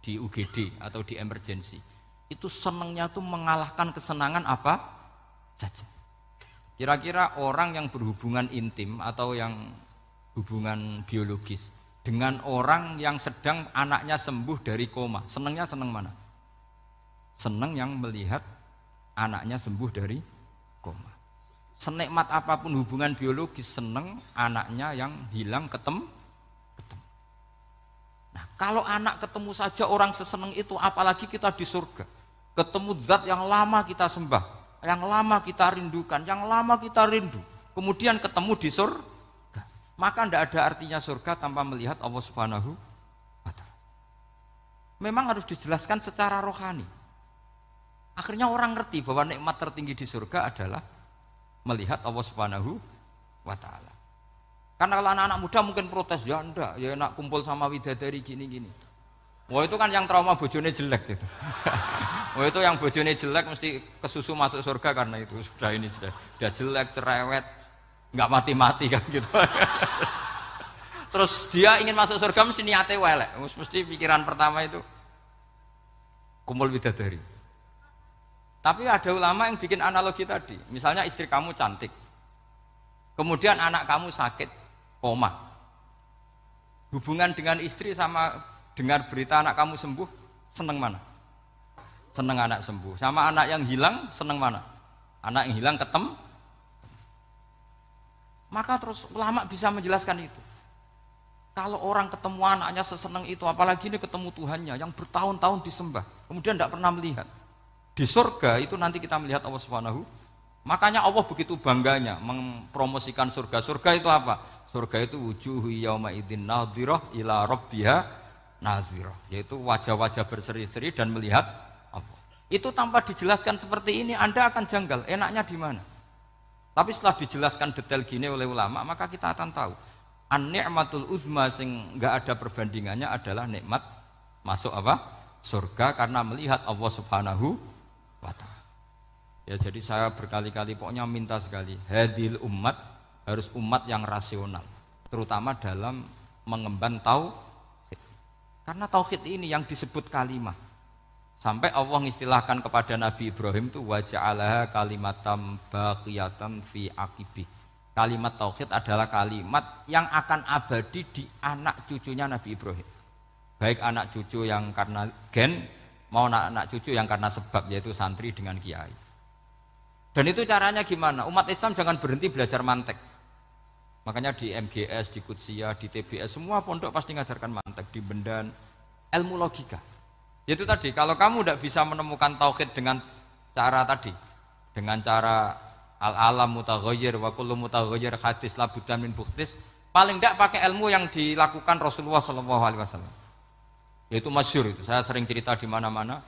Speaker 1: UGD atau di emergency, itu senangnya tuh mengalahkan kesenangan apa saja. Kira-kira orang yang berhubungan intim atau yang hubungan biologis dengan orang yang sedang anaknya sembuh dari koma, senangnya senang mana? Senang yang melihat anaknya sembuh dari koma. Senikmat apapun hubungan biologis, senang anaknya yang hilang ketemu. Nah, kalau anak ketemu saja orang seseneng itu, apalagi kita di surga. Ketemu zat yang lama kita sembah, yang lama kita rindukan, yang lama kita rindu. Kemudian ketemu di surga. Maka tidak ada artinya surga tanpa melihat Allah Subhanahu wa ta'ala. Memang harus dijelaskan secara rohani. Akhirnya orang ngerti bahwa nikmat tertinggi di surga adalah melihat Allah Subhanahu wa ta'ala. Karena kalau anak-anak muda mungkin protes, ya enggak, ya enak kumpul sama widadari gini-gini. Wah itu kan yang trauma bojone jelek gitu. Wah itu yang bojone jelek mesti kesusu masuk surga karena itu sudah jelek, cerewet, nggak mati-mati kan gitu. Terus dia ingin masuk surga mesti niate welek, mesti pikiran pertama itu kumpul widadari. Tapi ada ulama yang bikin analogi tadi, misalnya istri kamu cantik, kemudian anak kamu sakit, koma. Hubungan dengan istri sama dengar berita anak kamu sembuh, seneng mana? Seneng anak sembuh. Sama anak yang hilang, seneng mana? Anak yang hilang ketemu. Maka terus ulama bisa menjelaskan itu. Kalau orang ketemu anaknya seseneng itu, apalagi ini ketemu Tuhannya yang bertahun-tahun disembah, kemudian tidak pernah melihat. Di surga itu nanti kita melihat Allah Subhanahu. Makanya Allah begitu bangganya mempromosikan surga. Surga itu apa? Surga itu wujuhu yauma idzin nadhirah ila rabbiha nadhirah, yaitu wajah-wajah berseri-seri dan melihat Allah. Itu tanpa dijelaskan seperti ini Anda akan janggal, enaknya di mana? Tapi setelah dijelaskan detail gini oleh ulama, maka kita akan tahu an-ni'matul uzma sing enggak ada perbandingannya adalah nikmat masuk apa? Surga karena melihat Allah Subhanahu wa ta'ala. Ya jadi saya berkali-kali pokoknya minta sekali, hadil umat harus umat yang rasional, terutama dalam mengemban tauhid. Karena tauhid ini yang disebut kalimah. Sampai Allah mengistilahkan kepada Nabi Ibrahim itu wa ja'alaha kalimatam baqiyatan fi aqibih. Kalimat tauhid adalah kalimat yang akan abadi di anak cucunya Nabi Ibrahim. Baik anak cucu yang karena gen, mau anak cucu yang karena sebab, yaitu santri dengan kiai. Dan itu caranya gimana? Umat Islam jangan berhenti belajar mantek. Makanya di MGS, di Qudsiyah, di TBS, semua pondok pasti ngajarkan mantek, di Bendan, ilmu logika. Yaitu tadi, kalau kamu tidak bisa menemukan tauhid dengan cara tadi, dengan cara al-alam mutaghayyir wa kullu mutaghayyir hadis la buddan min bukhtis, Paling tidak pakai ilmu yang dilakukan Rasulullah SAW. Yaitu masyhur itu. Saya sering cerita di mana-mana.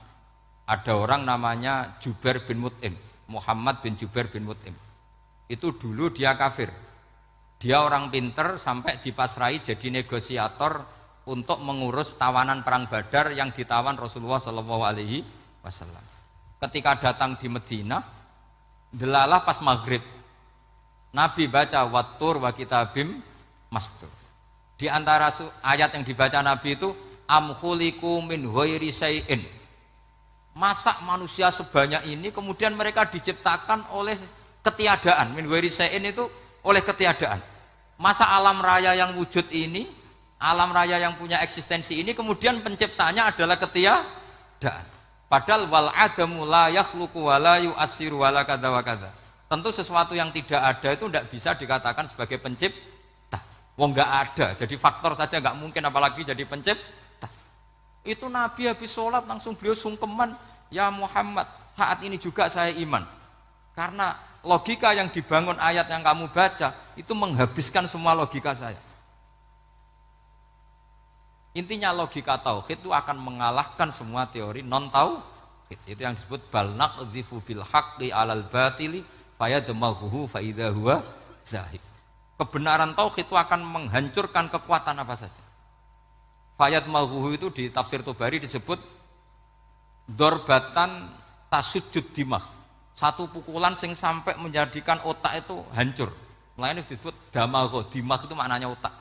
Speaker 1: Ada orang namanya Jubair bin Mut'im, Muhammad bin Jubair bin Mut'im. Itu dulu dia kafir. Dia orang pinter sampai dipasrai jadi negosiator untuk mengurus tawanan perang Badar yang ditawan Rasulullah SAW. Ketika datang di Madinah, delalah pas maghrib, Nabi baca wattur wa kitabim mastur. Di antara ayat yang dibaca Nabi itu am khuliqu min ghairi syai'in. Masa manusia sebanyak ini kemudian mereka diciptakan oleh ketiadaan. Min ghairi syai'in itu oleh ketiadaan. Masa alam raya yang wujud ini, alam raya yang punya eksistensi ini kemudian penciptanya adalah ketiadaan. Padahal wal adamu la yakhluqu wa la yu'assiru wa la kadza wa kadza. Tentu sesuatu yang tidak ada itu tidak bisa dikatakan sebagai pencipta. Wong nggak ada, jadi faktor saja nggak mungkin apalagi jadi pencipta. Itu Nabi habis sholat langsung beliau sungkeman, ya Muhammad, saat ini juga saya iman. Karena logika yang dibangun ayat yang kamu baca itu menghabiskan semua logika saya. Intinya logika tauhid itu akan mengalahkan semua teori non tauhid. Itu yang disebut bal naqdhifu bil haqqi 'alal batili fayadmaghuhu fa idza huwa zahid. Kebenaran tauhid itu akan menghancurkan kekuatan apa saja. Fayadmaghuhu itu di tafsir Tobari disebut dorbatan tasujud dimah. Satu pukulan sing sampai menjadikan otak itu hancur. Lainnya disebut damagho, dimah itu maknanya otak.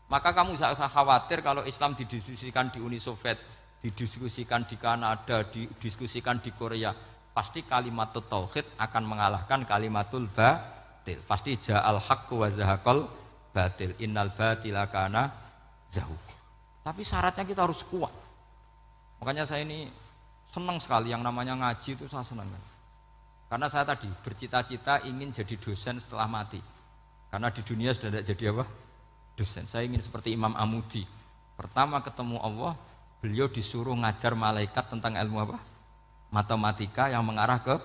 Speaker 1: Maka kamu tidak usah khawatir kalau Islam didiskusikan di Uni Soviet, didiskusikan di Kanada, didiskusikan di Korea. Pasti kalimat tauhid akan mengalahkan kalimatul batil. Pasti ja'al haqqu wa zahaqal batil. Innal batila kana zahuq. Tapi syaratnya kita harus kuat. Makanya saya ini senang sekali yang namanya ngaji itu saya senang. Karena saya tadi bercita-cita ingin jadi dosen setelah mati. Karena di dunia sudah tidak jadi apa? Dosen. Saya ingin seperti Imam Amudi. Pertama ketemu Allah, beliau disuruh ngajar malaikat tentang ilmu apa? Matematika yang mengarah ke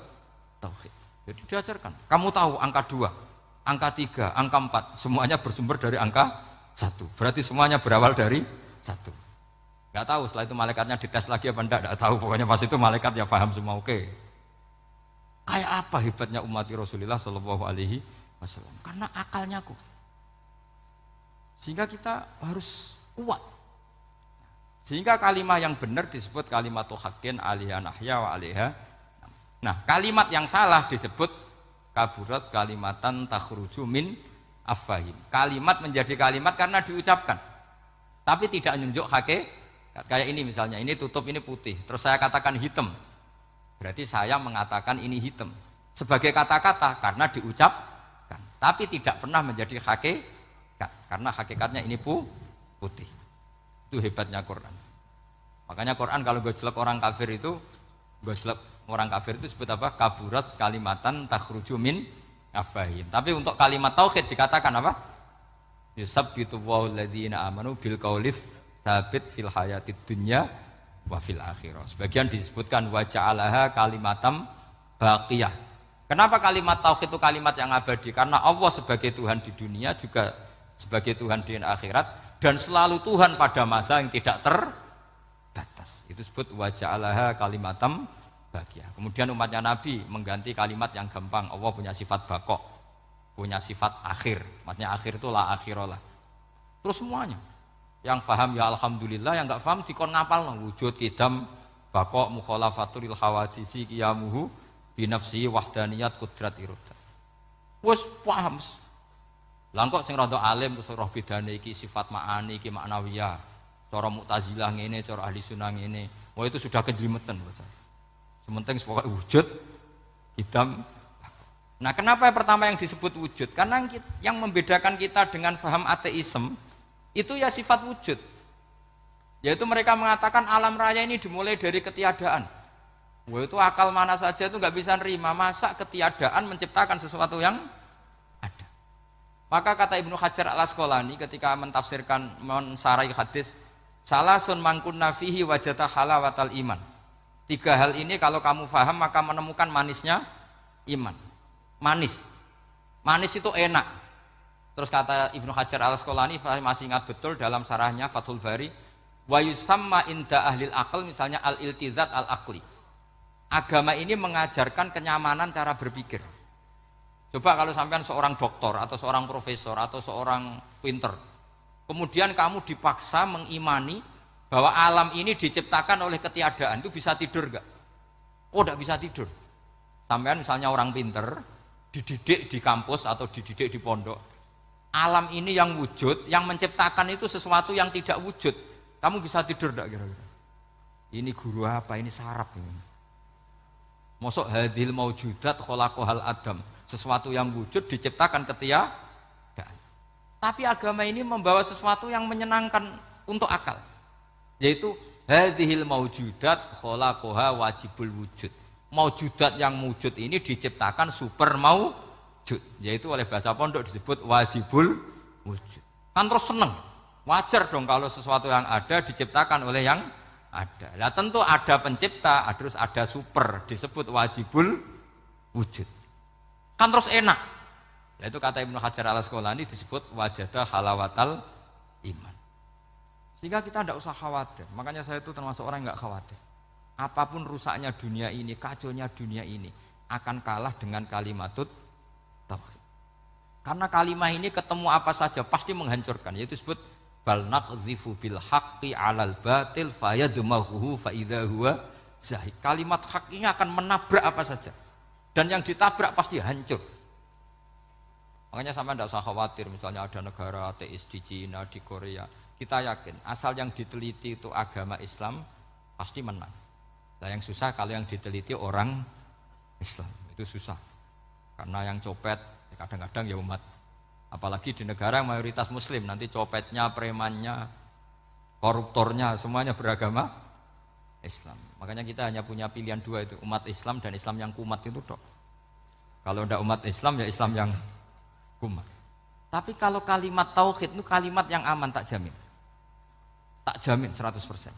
Speaker 1: tauhid. Jadi diajarkan. Kamu tahu angka 2, angka 3, angka 4, semuanya bersumber dari angka 1. Berarti semuanya berawal dari 1. Enggak tahu setelah itu malaikatnya dites lagi apa enggak tahu. Pokoknya pas itu malaikat ya paham semua oke. Kayak apa hebatnya umat Rasulullah sallallahu alaihi wasallam? Karena akalnya kuat. Sehingga kita harus kuat. Sehingga kalimat yang benar disebut kalimatu haqqin 'alaiha nahya wa 'alaiha. Nah, kalimat yang salah disebut kaburat kalimatan takhruju min afwahim. Kalimat menjadi kalimat karena diucapkan. Tapi tidak menunjuk hakikat. Kayak ini misalnya, ini tutup, ini putih. Terus saya katakan hitam. Berarti saya mengatakan ini hitam. Sebagai kata-kata karena diucapkan. Tapi tidak pernah menjadi hakikat. Karena hakikatnya ini putih. Itu hebatnya Quran. Makanya Quran kalau gojlek orang kafir itu, gojlek orang kafir itu sebut apa? Kaburat kalimatan takhruju min afwahim. Tapi untuk kalimat tauhid dikatakan apa? Yusabbitu Allahu alladziina aamanu bil qauli tsabit fil hayatid dunya wa fil akhirah. Sebagian disebutkan wa ja'alaha kalimatam baqiyah. Kenapa kalimat tauhid itu kalimat yang abadi? Karena Allah sebagai Tuhan di dunia juga sebagai Tuhan di akhirat dan selalu Tuhan pada masa yang tidak terbatas. Itu disebut wa ja'alaha kalimatam baqiyah. Kemudian umatnya Nabi mengganti kalimat yang gampang. Allah punya sifat baqo, punya sifat akhir. Maksudnya akhir itu la akhiralah. Terus semuanya. Yang paham ya alhamdulillah, yang enggak paham dikon ngapal wujud kidam baqo mukhalafatul khawadisi qiyamuhu bi nafsi wahdaniyat qudrat irodah. Wes paham. Lah kok sing rada alim terus roh bedane iki sifat ma'ani iki maknawiyah. Cara Mu'tazilah ngene, cara ahli sunnah ngene. Wah itu sudah kejlimetan bocah. Sementing pokoknya wujud hitam. Nah, kenapa pertama yang disebut wujud? Karena yang membedakan kita dengan paham ateisme itu ya sifat wujud. Yaitu mereka mengatakan alam raya ini dimulai dari ketiadaan. Wah itu akal mana saja itu nggak bisa nerima masa ketiadaan menciptakan sesuatu yang ada. Maka kata Ibnu Hajar al-Asqalani ketika mentafsirkan mensarai hadis, salasun mangkunna fihi wajata halawatal iman. 3 hal ini kalau kamu faham maka menemukan manisnya iman. Manis. Manis itu enak. Terus kata Ibnu Hajar Al-Asqalani masih ingat betul dalam sarahnya Fathul Bari, wa yusamma inda ahlil aql misalnya al-iltizat al-aqli. Agama ini mengajarkan kenyamanan cara berpikir. Coba kalau sampean seorang doktor atau seorang profesor atau seorang pinter, kemudian kamu dipaksa mengimani bahwa alam ini diciptakan oleh ketiadaan, itu bisa tidur gak? Oh, tidak bisa tidur. Sampean misalnya orang pinter, dididik di kampus atau dididik di pondok, alam ini yang wujud, yang menciptakan itu sesuatu yang tidak wujud. Kamu bisa tidur tidak kira-kira? Ini guru apa? Ini sarap ini. Mosok hadil maujudat khalaqahal adam. Sesuatu yang wujud diciptakan ketiadaan. Tapi agama ini membawa sesuatu yang menyenangkan untuk akal. Yaitu hadhil maujudat khalaqaha wajibul wujud. Maujudat yang wujud ini diciptakan super maujud, yaitu oleh bahasa pondok disebut wajibul wujud. Kan terus seneng, wajar dong kalau sesuatu yang ada diciptakan oleh yang ada. Nah tentu ada pencipta, terus ada super, disebut wajibul wujud. Kan terus enak. Nah, itu kata Ibnu Hajar Al-Asqalani disebut wajadah halawatal iman. Sehingga kita tidak usah khawatir. Makanya saya itu termasuk orang yang nggak khawatir. Apapun rusaknya dunia ini, kacaunya dunia ini akan kalah dengan kalimatut tauhid. Karena kalimat ini ketemu apa saja pasti menghancurkan. Yaitu disebut bal naqdhifu bil haqqi 'alal batil fayadmaghuhu fa idza huwa zahid. Kalimat hak ini akan menabrak apa saja. Dan yang ditabrak pasti hancur. Makanya sampai tidak usah khawatir misalnya ada negara ateis di Cina, di Korea. Kita yakin asal yang diteliti itu agama Islam pasti menang. Nah yang susah kalau yang diteliti orang Islam, itu susah. Karena yang copet kadang-kadang ya umat. Apalagi di negara yang mayoritas muslim, nanti copetnya, premannya, koruptornya semuanya beragama Islam. Makanya kita hanya punya pilihan dua itu, umat Islam dan Islam yang kumat itu dok. Kalau tidak umat Islam ya Islam yang kumat. Tapi kalau kalimat tauhid itu kalimat yang aman, tak jamin. Tak jamin 100%.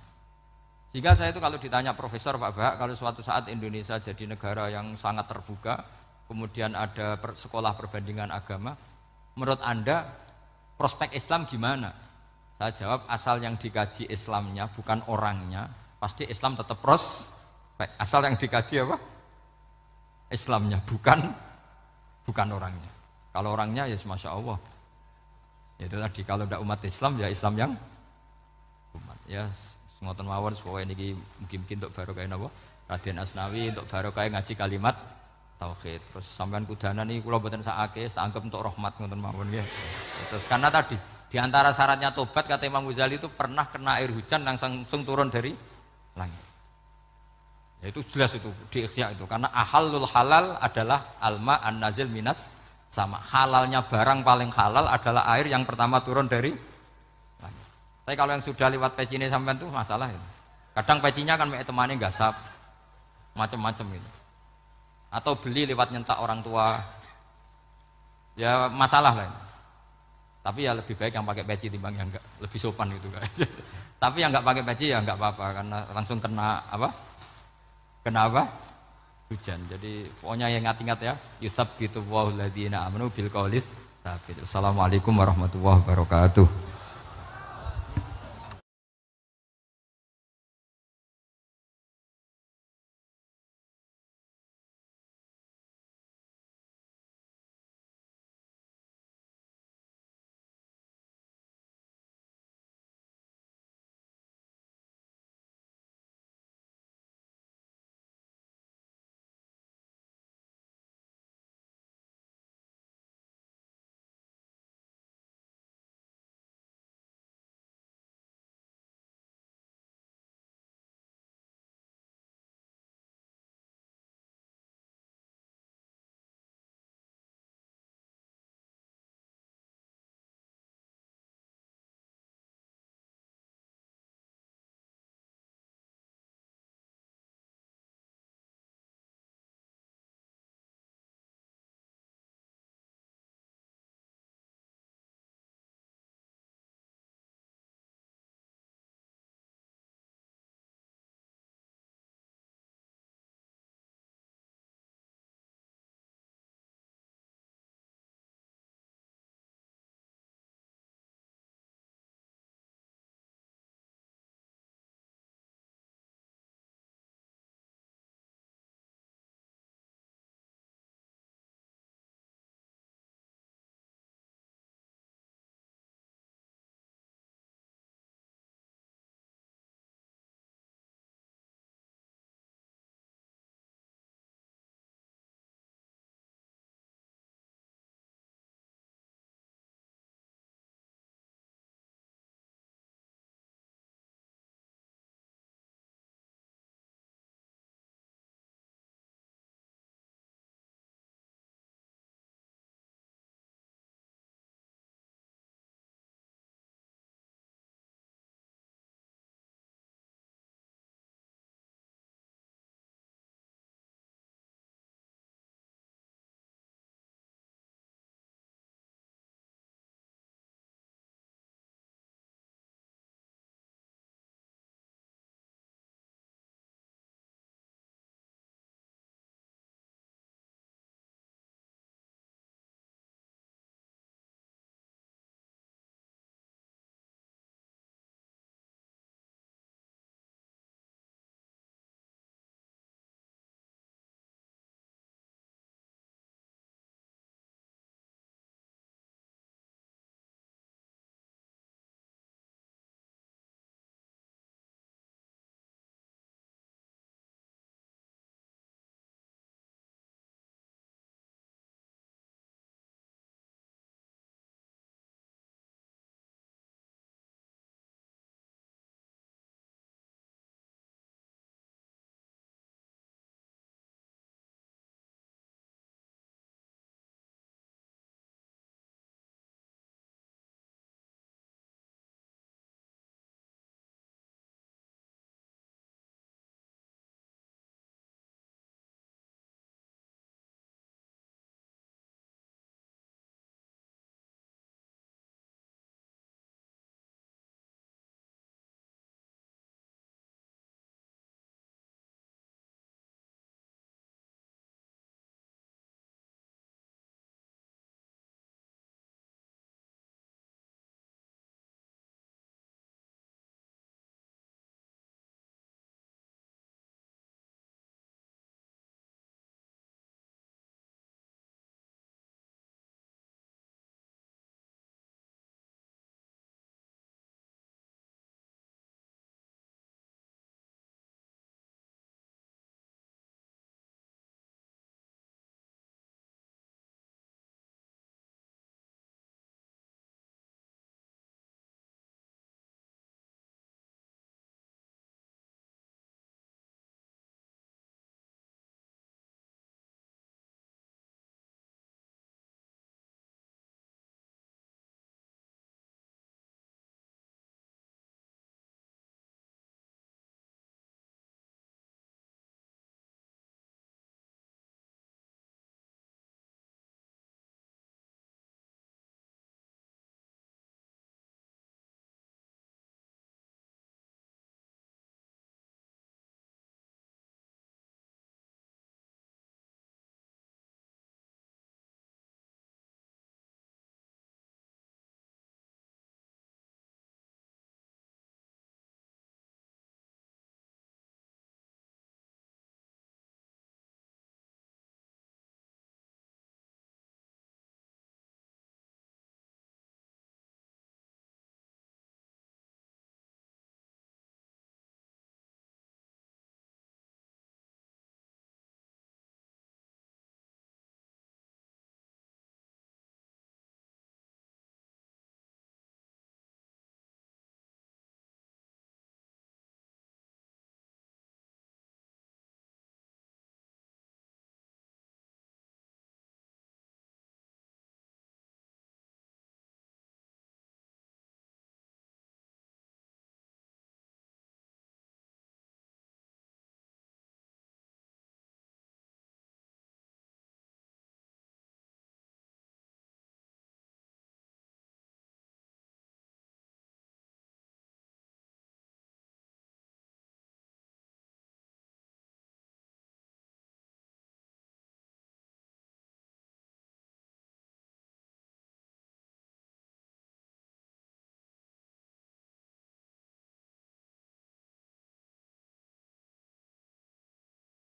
Speaker 1: Sehingga saya itu kalau ditanya profesor Pak Bahak, kalau suatu saat Indonesia jadi negara yang sangat terbuka, kemudian ada sekolah perbandingan agama, menurut Anda prospek Islam gimana? Saya jawab asal yang dikaji Islamnya bukan orangnya, pasti Islam tetap prospek. Asal yang dikaji apa? Islamnya bukan orangnya. Kalau orangnya ya Masya Allah. Ya itu tadi kalau tidak umat Islam ya Islam yang umat. Ya ngoten mawon supaya niki mungkin untuk barokah napa Raden Asnawi untuk barokah ngaji kalimat tauhid. Terus sampean kudana niki kula mboten sakake tak anggap untuk rahmat ngoten mawon nggih. Terus karena tadi di antara syaratnya tobat kata Imam Ghazali itu pernah kena air hujan langsung turun dari langit. Ya itu jelas itu di Ikhya itu karena ahalul halal adalah alma an-nazil minas sama. Halalnya barang paling halal adalah air yang pertama turun dari. Tapi kalau yang sudah lewat peci ini sampean tuh masalah itu. Kadang pecinya kan kayak temannya gasap, macam-macam gitu. Atau beli lewat nyentak orang tua, ya masalah lah. Ini. Tapi ya lebih baik yang pakai peci timbang yang enggak, lebih sopan gitu kan. Tapi yang enggak pakai peci ya enggak apa-apa karena langsung kena apa? Kena apa? Hujan. Jadi pokoknya yang ingat-ingat ya, yusab gitu walladzina amanu bil qaulis. Assalamualaikum warahmatullahi wabarakatuh.